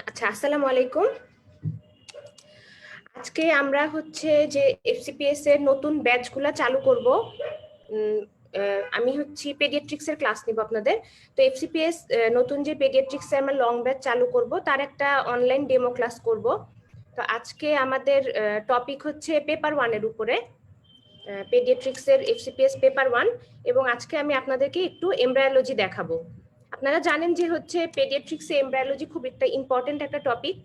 আচ্ছা, আসসালামু আলাইকুম। আজকে আমরা হচ্ছে যে এফসিপিএস এর নতুন ব্যাচগুলো চালু করব। আমি হচ্ছে পেডিয়াট্রিক্স এর ক্লাস নিব আপনাদের। তো এফসিপিএস নতুন যে পেডিয়াট্রিক্স এর আমরা লং ব্যাচ চালু করব তার একটা অনলাইন ডেমো ক্লাস করব। তো আজকে আমাদের টপিক হচ্ছে পেপার 1 এর উপরে, পেডিয়াট্রিক্স এর এফসিপিএস পেপার 1, এবং আজকে আমি আপনাদেরকে একটু এমব্রায়োলজি দেখাবো। আপনারা জানেন যে হচ্ছে পেডিয়াট্রিক্সে এমব্রায়োলজি খুব একটা ইম্পর্টেন্ট একটা টপিক।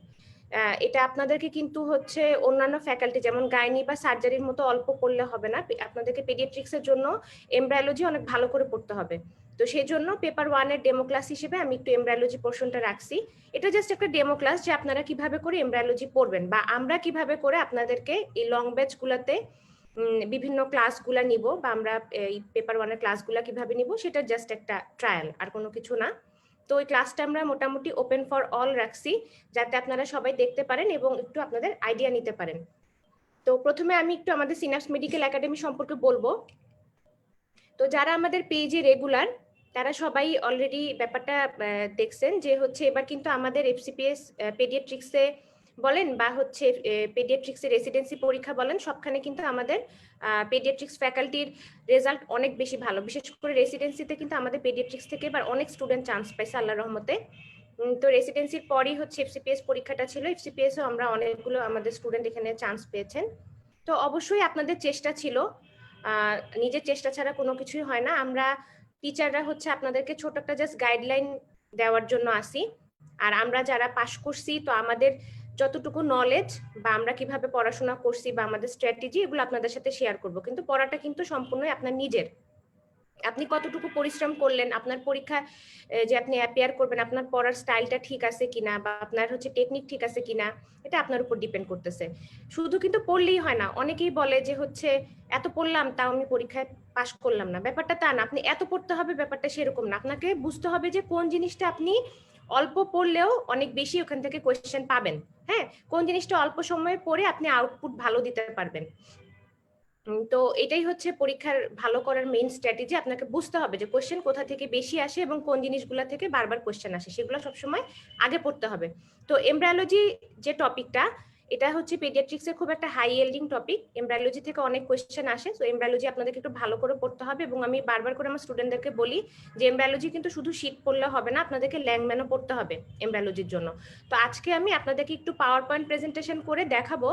এটা আপনাদেরকে কিন্তু হচ্ছে অন্যান্য ফ্যাকাল্টি যেমন গাইনি বা সার্জারির মতো অল্প পড়লে হবে না, আপনাদেরকে পেডিয়াট্রিক্সের জন্য এমব্রায়োলজি অনেক ভালো করে পড়তে হবে। তো সেই জন্য পেপার 1 এর ডেমো ক্লাস হিসেবে আমি একটু এমব্রায়োলজি পোর্শনটা রাখছি। এটা জাস্ট একটা ডেমো ক্লাস যে আপনারা কিভাবে করে এমব্রায়োলজি পড়বেন বা আমরা কিভাবে করে আপনাদেরকে এই লং ব্যাচগুলোতে বিভিন্ন ক্লাসগুলা নিব বা আমরা এই পেপার 1 এর ক্লাসগুলা কিভাবে নিব সেটা জাস্ট একটা ট্রায়াল, আর কোনো কিছু না। তো ওই ক্লাসটা আমরা মোটামুটি ওপেন ফর অল রাখছি যাতে আপনারা সবাই দেখতে পারেন এবং একটু আপনাদের আইডিয়া নিতে পারেন। তো প্রথমে আমি একটু আমাদের সিনাপস মেডিকেল একাডেমি সম্পর্কে বলবো। তো যারা আমাদের পেজে রেগুলার তারা সবাই অলরেডি ব্যাপারটা দেখছেন যে হচ্ছে এবার কিন্তু আমাদের এফসিপিএস পেডিয়াট্রিক্সে বলেন বা হচ্ছে পেডিয়াট্রিক্সের রেসিডেন্সি পরীক্ষা বলেন, সবখানে কিন্তু আমাদের পেডিয়াট্রিক্স ফ্যাকাল্টির রেজাল্ট অনেক বেশি ভালো। বিশেষ করে রেসিডেন্সিতে কিন্তু আমাদের পেডিয়াট্রিক্স থেকে এবার অনেক স্টুডেন্ট চান্স পাইছে আল্লাহর রহমতে। তো রেসিডেন্সির পরই হচ্ছে এফসিপিএস পরীক্ষাটা ছিল। এফসিপিএসও আমরা অনেকগুলো আমাদের স্টুডেন্ট এখানে চান্স পেয়েছেন। তো অবশ্যই আপনাদের চেষ্টা ছিল, নিজের চেষ্টা ছাড়া কোনো কিছুই হয় না। আমরা টিচাররা হচ্ছে আপনাদেরকে ছোট একটা জাস্ট গাইডলাইন দেওয়ার জন্য আসি। আর আমরা যারা পাশ করছি তো আমাদের যতটুকু নলেজ বা আমরা কিভাবে পড়াশোনা করছি বা আমাদের স্ট্র্যাটেজি এগুলো আপনাদের সাথে শেয়ার করব, কিন্তু পড়াটা কিন্তু সম্পূর্ণই আপনার নিজের। আপনি কতটুকু পরিশ্রম করলেন, আপনার পরীক্ষা যে আপনি অ্যাপিয়ার করবেন আপনার পড়ার স্টাইলটা ঠিক আছে কিনা বা আপনার হচ্ছে টেকনিক ঠিক আছে কিনা, এটা আপনার উপর ডিপেন্ড করতেছে। শুধু কিন্তু পড়লেই হয় না। অনেকেই বলে যে হচ্ছে এত পড়লাম তাও আমি পরীক্ষায় পাশ করলাম না। ব্যাপারটা তা না, আপনি এত পড়তে হবে ব্যাপারটা সেরকম না। আপনাকে বুঝতে হবে যে কোন জিনিসটা আপনি অল্প পড়লেও অনেক বেশি ওখান থেকে কোয়েশ্চেন পাবেন। হ্যাঁ, কোন জিনিসটা অল্প সময়ে পড়ে আপনি আউটপুট ভালো দিতে পারবেন। তো এটাই হচ্ছে পরীক্ষার ভালো করার মেইন স্ট্র্যাটেজি। আপনাকে বুঝতে হবে যে কোশ্চেন কোথা থেকে বেশি আসে এবং কোন জিনিসগুলো থেকে বারবার কোশ্চেন আসে, সেগুলো সবসময় আগে পড়তে হবে। তো এমব্রায়োলজি যে টপিকটা, এটা হচ্ছে পেডিয়াট্রিক্সের খুব একটা হাই ইয়েল্ডিং টপিক। এমব্রায়োলজি থেকে অনেক কোশ্চেন আসে। তো এমব্রায়োলজি আপনাদেরকে একটু ভালো করে পড়তে হবে এবং আমি বারবার করে আমার স্টুডেন্টদেরকে বলি যে এমব্রায়োলজি কিন্তু শুধু শীট পড়লে হবে না, আপনাদেরকে ল্যাংম্যানও পড়তে হবে এমব্রায়োলজির জন্য। তো আজকে আমি আপনাদেরকে একটু পাওয়ার পয়েন্ট প্রেজেন্টেশন করে দেখাবো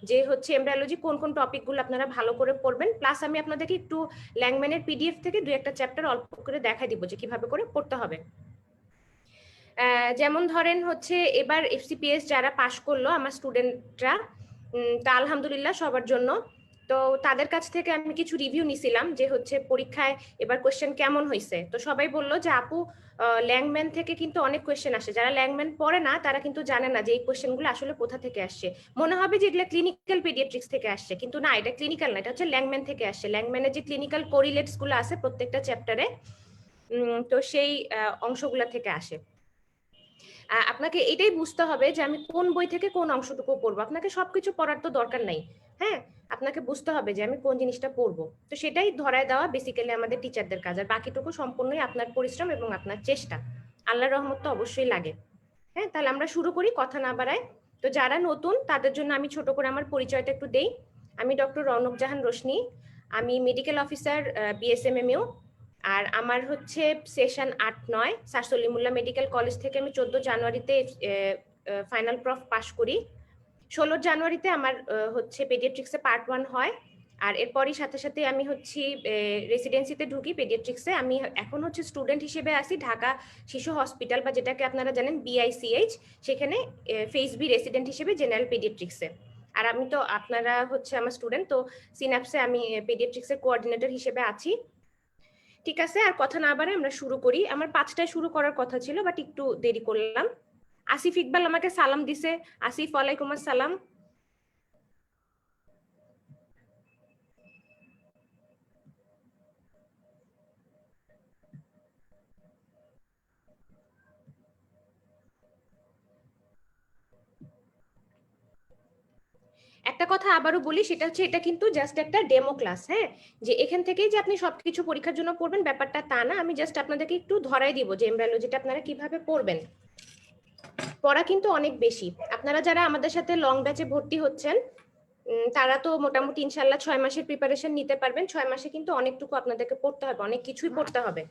যে হচ্ছে এমব্রায়োলজি কোন কোন টপিকগুলো আপনারা ভালো করে পড়বেন, প্লাস আমি আপনাদেরকে একটু ল্যাংম্যানের পিডিএফ থেকে দুই একটা চ্যাপ্টার অল্প করে দেখাই দিব যে কিভাবে করে পড়তে হবে। যেমন ধরেন হচ্ছে এবার এফসিপিএস যারা পাশ করলো আমার স্টুডেন্টরা, তা আলহামদুলিল্লাহ সবার জন্য। তো তাদের কাছ থেকে আমি কিছু রিভিউ নিছিলাম যে হচ্ছে পরীক্ষায় এবার কোয়েশ্চেন কেমন হয়েছে। তো সবাই বললো যে আপু ল্যাংম্যান থেকে কিন্তু অনেক কোয়েশ্চেন আসে, যারা ল্যাংম্যান পড়ে না তারা কিন্তু জানে না যে এই কোয়েশ্চেনগুলো আসলে কোথা থেকে আসছে। মনে হবে যে এগুলো ক্লিনিক্যাল পেডিয়াট্রিক্স থেকে আসছে, কিন্তু না, এটা ক্লিনিক্যাল না, এটা হচ্ছে ল্যাংম্যান থেকে আসছে। ল্যাংম্যানের যে ক্লিনিক্যাল কোরিলেটস গুলো আছে প্রত্যেকটা চ্যাপ্টারে, তো সেই অংশগুলো থেকে আসে। আপনাকে এটাই বুঝতে হবে যে আমি কোন বই থেকে কোন অংশটুকু পড়বো। আপনাকে সবকিছু পড়ার তো দরকার নাই, হ্যাঁ? আপনাকে বুঝতে হবে যে আমি কোন জিনিসটা পড়বো। তো সেটাই ধরায় দেওয়া বেসিক্যালি আমাদের টিচারদের কাজ। আর বাকিটুকু সম্পূর্ণই আপনার পরিশ্রম এবং আপনার চেষ্টা। আল্লাহর রহমত তো অবশ্যই লাগে। হ্যাঁ, তাহলে আমরা শুরু করি, কথা না বাড়ায়। তো যারা নতুন তাদের জন্য আমি ছোট করে আমার পরিচয়টা একটু দেই। আমি ডক্টর রৌনক জাহান রোশনি, আমি মেডিকেল অফিসার BSMMU। আর আমার হচ্ছে session 8-9 sir Salimullah medical college থেকে আমি 14 জানুয়ারিতে ফাইনাল প্রফ পাশ করি। 16 জানুয়ারিতে আমার হচ্ছে পেডিয়াট্রিক্সে পার্ট 1 হয়। আর এরপরই সাথে সাথে আমি হচ্ছি রেসিডেন্সিতে ঢুকি পেডিয়াট্রিক্সে। আমি এখন হচ্ছে স্টুডেন্ট হিসেবে আসি ঢাকা শিশু হসপিটাল, বা যেটাকে আপনারা জানেন BICH, সেখানে ফেজ বি রেসিডেন্ট হিসেবে জেনারেল পেডিয়াট্রিক্সে। আর আমি তো, আপনারা হচ্ছে আমার স্টুডেন্ট, তো সিনাপসে আমি পেডিয়াট্রিক্সের কোঅর্ডিনেটর হিসেবে আছি। ঠিক আছে, আর কথা না বাড়ে আমরা শুরু করি। আমার 5টায় শুরু করার কথা ছিল, বাট একটু দেরি করলাম। আসিফ ইকবাল আমাকে সালাম দিছে। আসিফ, ওয়ালাইকুম আসসালাম। একটা কথা আবারও বলি, সেটা হচ্ছে এটা কিন্তু জাস্ট একটা ডেমো ক্লাস, হ্যাঁ? যে এখান থেকেই যে আপনি সবকিছু পরীক্ষার জন্য পড়বেন ব্যাপারটা তা না। আমি জাস্ট আপনাদেরকে একটু ধরাই দিব যে এমব্রায়োলজিটা আপনারা কিভাবে পড়বেন। পড়া কিন্তু অনেক বেশি। আপনারা যারা আমাদের সাথে লং ব্যাচে ভর্তি হচ্ছেন তারা তো মোটামুটি ইনশাল্লাহ 6 মাসের প্রিপারেশন নিতে পারবেন। 6 মাসে কিন্তু অনেকটুকু আপনাদেরকে পড়তে হবে, অনেক কিছুই পড়তে হবে।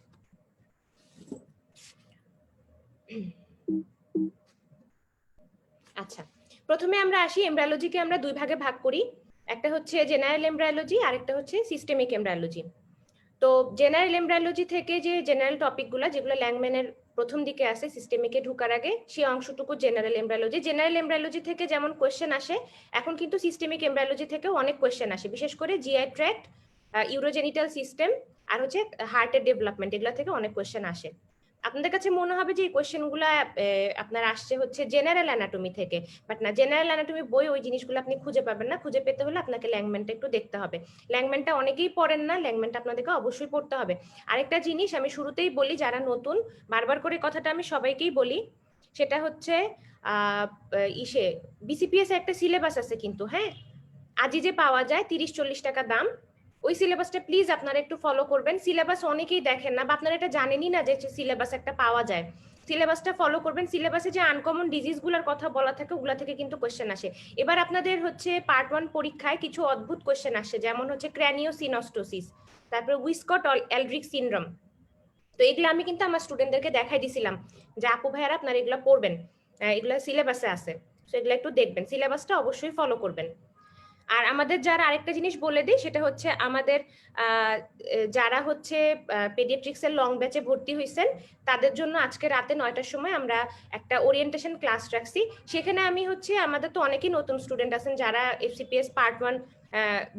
আচ্ছা, প্রথমে আমরা আসি, এমব্রায়োলজিকে আমরা দুই ভাগে ভাগ করি। একটা হচ্ছে জেনারেল এমব্রায়োলজি, আর একটা হচ্ছে সিস্টেমিক এমব্রায়োলজি। তো জেনারেল এমব্রায়োলজি থেকে যে জেনারেল টপিকগুলো যেগুলো ল্যাংম্যানের প্রথম দিকে আসে সিস্টেমিকে ঢুকার আগে, সেই অংশটুকু জেনারেল এমব্রায়োলজি। জেনারেল এমব্রায়োলজি থেকে যেমন কোয়েশ্চেন আসে, এখন কিন্তু সিস্টেমিক এমব্রায়োলজি থেকেও অনেক কোয়েশ্চেন আসে, বিশেষ করে জিআই ট্র্যাক্ট, ইউরোজেনিটাল সিস্টেম, আর হচ্ছে হার্টের ডেভেলপমেন্ট, এগুলো থেকে অনেক কোয়েশ্চেন আসে। আপনাদের কাছে মনে হবে যে এই কোয়েশ্চেনগুলো আপনার আসছে হচ্ছে জেনারেল অ্যানাটমি থেকে, বাট না, জেনারেল অ্যানাটমি বই ওই জিনিসগুলো আপনি খুঁজে পাবেন না। খুঁজে পেতে হলে আপনাকে ল্যাংম্যানটা একটু দেখতে হবে। ল্যাংম্যানটা অনেকেই পড়েন না, ল্যাংম্যানটা আপনাদেরকে অবশ্যই পড়তে হবে। আরেকটা জিনিস আমি শুরুতেই বলি, যারা নতুন, বারবার করে কথাটা আমি সবাইকেই বলি, সেটা হচ্ছে ইসে BCPS একটা সিলেবাস আছে কিন্তু, হ্যাঁ, আজই যে পাওয়া যায় 30-40 টাকা দাম, ওই সিলেবাসটা প্লিজ আপনারা একটু ফলো করবেন। সিলেবাস অনেকেই দেখেন না, বা আপনারা এটা জানেনই না যে সিলেবাস একটা পাওয়া যায়। সিলেবাসটা ফলো করবেন। সিলেবাসে যে আনকমন ডিজিজগুলোর কথা বলা থাকে ওগুলা থেকে কিন্তু কোয়েশ্চেন আসে। এবার আপনাদের হচ্ছে পার্ট 1 পরীক্ষায় কিছু অদ্ভুত কোয়েশ্চেন আসে, যেমন হচ্ছে ক্র্যানিওসিনোস্টোসিস, তারপরে উইসকট এলড্রিক সিনড্রোম। তো এগুলো আমি কিন্তু আমার স্টুডেন্টদেরকে দেখাই দিছিলাম যে আপু ভাইয়ারা আপনারা এগুলো পড়বেন, এগুলো সিলেবাসে আছে, তো এগুলো একটু দেখবেন, সিলেবাসটা অবশ্যই ফলো করবেন। আর আমাদের যারা, আরেকটা জিনিস বলে দিই, সেটা হচ্ছে আমাদের যারা হচ্ছে পেডিয়াট্রিক্সের লং ব্যাচে ভর্তি হয়েছেন তাদের জন্য আজকে রাতে 9টার সময় আমরা একটা ওরিয়েন্টেশন ক্লাস রাখছি। সেখানে আমি হচ্ছে, আমাদের তো অনেকেই নতুন স্টুডেন্ট আছেন যারা FCPS পার্ট 1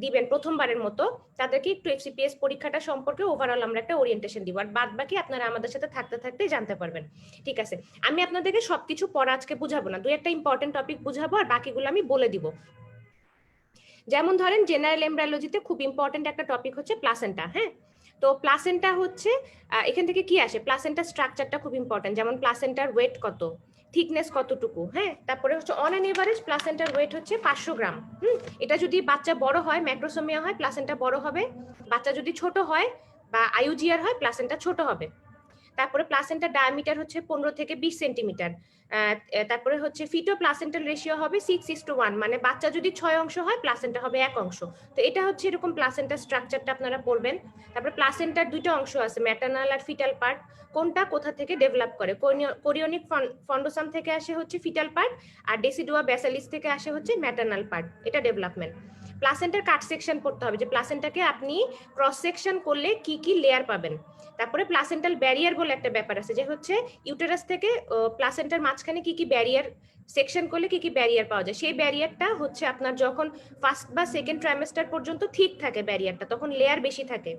দিবেন প্রথমবারের মতো, তাদেরকে একটু FCPS পরীক্ষাটা সম্পর্কে ওভারঅল আমরা একটা ওরিয়েন্টেশন দিব, আর বাদ বাকি আপনারা আমাদের সাথে থাকতে থাকতেই জানতে পারবেন। ঠিক আছে, আমি আপনাদেরকে সবকিছু পড়া আজকে বুঝাবো না, দুই একটা ইম্পর্টেন্ট টপিক বুঝাবো, আর বাকিগুলো আমি বলে দিব। যেমন ধরেন জেনারেল এমব্রায়োলজিতে খুব ইম্পর্টেন্ট একটা টপিক হচ্ছে প্লাসেন্টা, হ্যাঁ? তো প্লাসেন্টা হচ্ছে এখান থেকে কি আসে, প্লাসেন্টার স্ট্রাকচারটা খুব ইম্পর্টেন্ট, যেমন প্লাসেন্টার ওয়েট কত, থিকনেস কতটুকু, হ্যাঁ? তারপরে হচ্ছে অন অ্যান এভারেজ প্লাসেন্টার ওয়েট হচ্ছে 500 গ্রাম। এটা যদি বাচ্চা বড় হয়, ম্যাক্রোসোমিয়া হয়, প্লাসেন্টা বড় হবে। বাচ্চা যদি ছোট হয় বা IUGR হয়, প্লাসেন্টা ছোট হবে। তারপরে প্লাসেন্টার ডায়ামিটার হচ্ছে 15 থেকে 20 সেন্টিমিটার। তারপরে হচ্ছে ফিটো প্লাসেন্টাল রেশিও হবে 6:1, মানে বাচ্চা যদি 6 অংশ হয় প্লাসেন্টা হবে 1 অংশ। তো এটা হচ্ছে এরকম প্লাসেন্টার স্ট্রাকচারটা আপনারা পড়বেন। তারপরে প্লাসেন্টার দুইটা অংশ আছে, ম্যাটার্নাল আর ফিটাল পার্ট। কোনটা কোথা থেকে ডেভেলপ করে, কোরিওনিক ফন্ডোসাম থেকে আসে হচ্ছে ফিটাল পার্ট, আর ডেসিডুয়া ব্যাসালিস থেকে আসে হচ্ছে ম্যাটার্নাল পার্ট, এটা ডেভেলপমেন্ট। প্লাসেন্টার কাট সেকশন পড়তে হবে, যে প্লাসেন্টাকে আপনি ক্রস সেকশন করলে কি কি লেয়ার পাবেন। তারপরে প্লাসেন্টাল ব্যারিয়ার বলে একটা ব্যাপার আছে, যে হচ্ছে ইউটেরাস থেকে প্লাসেন্টার মাঝখানে কি কি ব্যারিয়ার সেকশন করলে কি কি ব্যারিয়ার পাওয়া যায়। সেই ব্যারিয়ারটা হচ্ছে আপনার যখন ফার্স্ট বা সেকেন্ড ট্রাইমেস্টার পর্যন্ত ঠিক থাকে ব্যারিয়ারটা, তখন লেয়ার বেশি থাকে।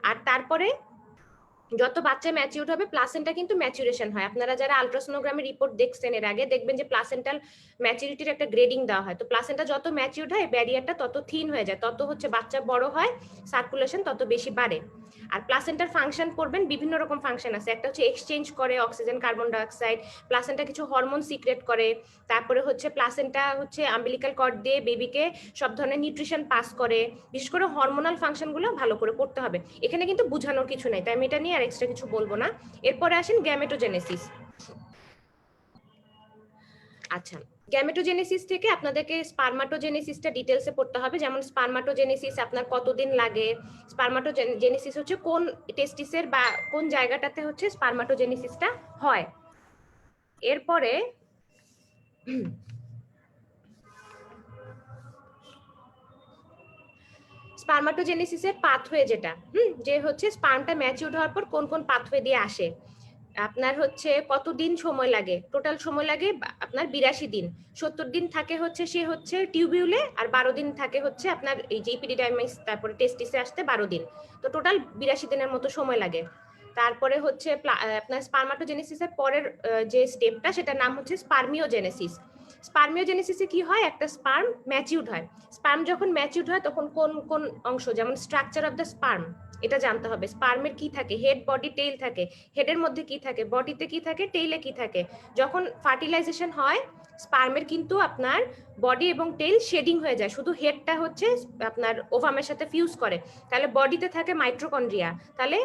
আর তারপরে যত বাচ্চা ম্যাচিউর হবে প্লাসেন্টা কিন্তু ম্যাচুরেশন হয়। আপনারা যারা আলট্রাসোনোগ্রামের রিপোর্ট দেখছেন এর আগে, দেখবেন যে প্লাসেন্টাল ম্যাচুরিটির একটা গ্রেডিং দেওয়া হয়। তো প্লাসেন্টা যত ম্যাচিউরড হয় ব্যারিয়ারটা তত থিন হয়ে যায়, তত হচ্ছে বাচ্চা বড় হয়, সার্কুলেশন তত বেশি বাড়ে। আর প্লাসেন্টার ফাংশন করবেন, বিভিন্ন রকম ফাংশন আছে। একটা হচ্ছে এক্সচেঞ্জ করে অক্সিজেন কার্বন ডাইঅক্সাইড, প্লাসেন্টা কিছু হরমোন সিক্রেট করে, তারপরে হচ্ছে প্লাসেন্টা হচ্ছে আম্বিলিক্যাল কর্ড দিয়ে বেবিকে সব ধরনের নিউট্রিশন পাস করে। বিশেষ করে হরমোনাল ফাংশনগুলো ভালো করে করতে হবে। এখানে কিন্তু বোঝানোর কিছু নাই, তাই আমি এটা নিয়ে আর এক্সট্রা কিছু বলবো না। এরপরে আসেন গ্যামেটোজেনেসিস। আচ্ছা, গ্যামেটোজেনেসিস থেকে আপনাদেরকে স্পারমাটোজেনেসিসটা ডিটেলসে পড়তে হবে। যেমন স্পারমাটোজেনেসিস আপনার কতদিন লাগে, স্পারমাটোজেনেসিস হচ্ছে কোন টেস্টিসের বা কোন জায়গাটাতে হচ্ছে স্পারমাটোজেনেসিসটা হয়। এরপরে স্পারমাটোজেনেসিসের পাথওয়ে যেটা, যে হচ্ছে স্পার্মটা ম্যাচিউরড হওয়ার পর কোন কোন পাথওয়ে দিয়ে আসে, আপনার হচ্ছে কতদিন সময় লাগে, টোটাল সময় লাগে আপনার 82 দিন। 70 দিন থাকে হচ্ছে সে হচ্ছে টিউবিউলে, আর 12 দিন থাকে হচ্ছে আপনার এই যে ইপিডিডাইমিস, তারপরে টেস্টিসে আসতে 12 দিন। তো টোটাল 82 দিনের মতো সময় লাগে। তারপরে হচ্ছে আপনার স্পারমাটোজেনেসিসের পরের যে স্টেপটা, সেটার নাম হচ্ছে স্পার্মিওজেনেসিস। স্পার্মিওজেনেসিসে কি হয়, একটা স্পার্ম ম্যাচিউরড হয়। স্পার্ম যখন ম্যাচিউরড হয় তখন কোন কোন অংশ, যেমন স্ট্রাকচার অফ দ্য স্পার্ম, এটা জানতে হবে। স্পার্মের কি থাকে, হেড বডি টেইল থাকে, হেডের মধ্যে কি থাকে, বডিতে কি থাকে, টেইলে কি থাকে। যখন ফার্টিলাইজেশন হয় স্পার্মের কিন্তু আপনার বডি এবং টেইল শেডিং হয়ে যায়, শুধু হেডটা হচ্ছে আপনার ওভামের সাথে ফিউজ করে। তাহলে বডিতে থাকে মাইটোকন্ড্রিয়া। তাহলে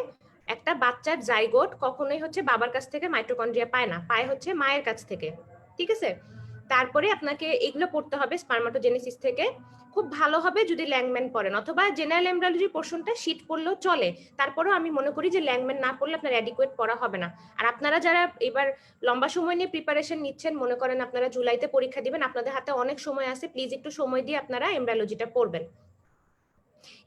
একটা বাচ্চার জাইগোট কখনোই হচ্ছে বাবার কাছ থেকে মাইটোকন্ড্রিয়া পায় না, পায় হচ্ছে মায়ের কাছ থেকে। ঠিক আছে, তারপরে আপনাকে এগুলো পড়তে হবে স্পারমাটোজেনেসিস থেকে। খুব ভালো হবে যদি ল্যাংম্যান পড়েন, অথবা জেনারেল এমব্রিওলজি পোর্শনটা শীট পড়লেও চলে। তারপরেও আমি মনে করি যে ল্যাংম্যান না পড়লে আপনার অ্যাডিকুয়েট পড়া হবে না। আর আপনারা যারা এবার লম্বা সময় নিয়ে প্রিপারেশন নিচ্ছেন, মনে করেন আপনারা জুলাইতে পরীক্ষা দিবেন, আপনাদের হাতে অনেক সময় আছে, প্লিজ একটু সময় দিয়ে আপনারা এমব্রিওলজিটা পড়বেন।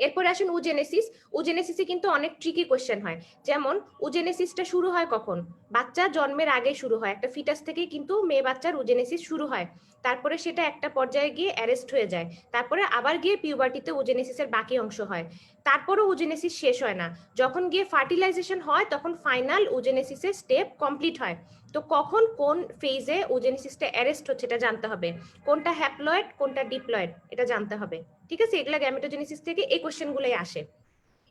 এরপরে আসুন উজেনেসিস। উজেনেসিসে কিন্তু অনেক ট্রিকি কোয়েশ্চেন হয়। যেমন উজেনেসিসটা শুরু হয় কখন, বাচ্চা জন্মের আগে শুরু হয়, একটা ফিটাস থেকেই কিন্তু মেয়ে বাচ্চার উজেনেসিস শুরু হয়। তারপরে সেটা একটা পর্যায়ে গিয়ে অ্যারেস্ট হয়ে যায়, তারপরে আবার গিয়ে পিউবার্টিতে উজেনেসিসের বাকি অংশ হয়। তারপরও উজেনেসিস শেষ হয় না, যখন গিয়ে ফার্টিলাইজেশন হয় তখন ফাইনাল উজেনেসিসের স্টেপ কমপ্লিট হয়। তো কখন কোন ফেজে উজেনেসিসটা অ্যারেস্ট হচ্ছে এটা জানতে হবে, কোনটা হ্যাপ্লয়েড কোনটা ডিপ্লয়েড এটা জানতে হবে। ঠিক আছে, এগুলা গ্যামেটোজেনেসিস থেকে এই কোশ্চেনগুলোই আসে।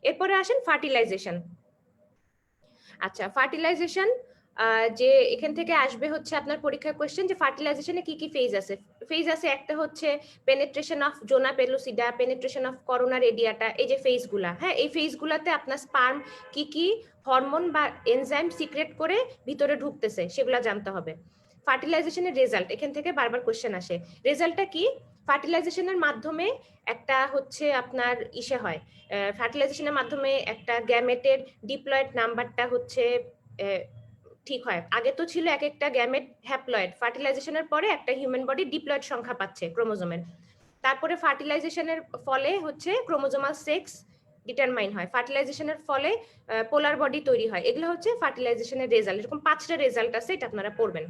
এরপরে আসেন ফার্টিলাইজেশন। আচ্ছা, ফার্টিলাইজেশন যে এখান থেকে আসবে হচ্ছে আপনার পরীক্ষার কোশ্চেন, যে ফার্টিলাইজেশনে কি কি ফেজ আছে। ফেজ আছে, একটা হচ্ছে penetration of zona pellucida, penetration of corona radiata, এই যে ফেজগুলা, হ্যাঁ এই ফেজগুলাতে আপনার স্পার্ম কি কি হরমোন বা এনজাইম সিক্রেট করে ভিতরে ঢুকতেছে সেগুলা জানতে হবে। ফার্টিলাইজেশনের রেজাল্ট, এখান থেকে বারবার কোশ্চেন আসে। রেজাল্টটা কি, ফার্টিলাইজেশনের মাধ্যমে একটা হচ্ছে আপনার ইসে হয়, ফার্টিলাইজেশনের মাধ্যমে একটা গ্যামেটের ডিপ্লয়েড নাম্বারটা হচ্ছে ঠিক হয়। আগে তো ছিল এক একটা গ্যামেট হ্যাপ্লয়েড, ফার্টিলাইজেশনের পরে একটা হিউম্যান বডি ডিপ্লয়েড সংখ্যা পাচ্ছে ক্রোমোজোমের। তারপরে ফার্টিলাইজেশনের ফলে হচ্ছে ক্রোমোজোমাল সেক্স ডিটারমাইন হয়, ফার্টিলাইজেশনের ফলে পোলার বডি তৈরি হয়। এগুলো হচ্ছে ফার্টিলাইজেশনের রেজাল্ট। এরকম 5টা রেজাল্ট আছে, এটা আপনারা পড়বেন।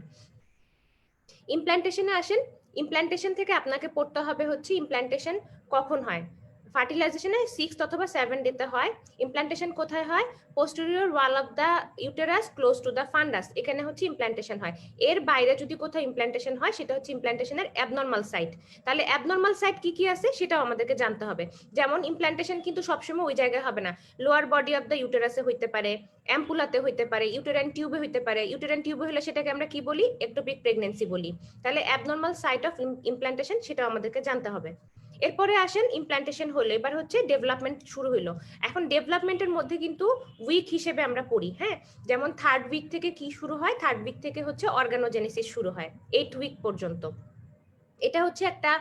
ইমপ্ল্যান্টেশনে আসেন। ইমপ্ল্যান্টেশন থেকে আপনাকে পড়তে হবে হচ্ছে ইমপ্ল্যান্টেশন কখন হয়। ফার্টিলাইজেশনে 6 অথবা 7 ডেতে হয়। ইমপ্ল্যান্টেশন কোথায় হয়, posterior wall of the uterus close to the ফান্ডাস, এখানে হচ্ছে ইমপ্ল্যান্টেশন হয়। এর বাইরে যদি কোথাও ইমপ্ল্যান্টেশন হয় সেটা হচ্ছে ইমপ্ল্যান্টেশনের অ্যাবনর্মাল সাইট। তাহলে অ্যাবনর্মাল সাইট কি কি আছে সেটাও আমাদেরকে জানতে হবে। যেমন ইমপ্ল্যান্টেশন কিন্তু সবসময় ওই জায়গায় হবে না, লোয়ার বডি অফ দ্য ইউটেরাসে হইতে পারে, অ্যাম্পুলাতে হইতে পারে, ইউটেরাইন টিউবে হইতে পারে। ইউটেরাইন টিউবে হলে সেটাকে আমরা কি বলি, একটোপিক প্রেগন্যান্সি বলি। তাহলে অ্যাবনর্মাল সাইট অফ ইমপ্ল্যান্টেশন সেটাও আমাদেরকে জানতে হবে। এরপরে আসেন ইমপ্ল্যান্টেশন হলো, এবার হচ্ছে ডেভেলপমেন্ট শুরু হলো। এখন ডেভেলপমেন্টের মধ্যে কিন্তু উইক হিসেবে আমরা পড়ি, হ্যাঁ যেমন 3rd উইক থেকে কি শুরু হয়, 3rd উইক থেকে হচ্ছে অর্গানোজেনেসিস শুরু হয় 8 উইক পর্যন্ত। এটা হচ্ছে একটা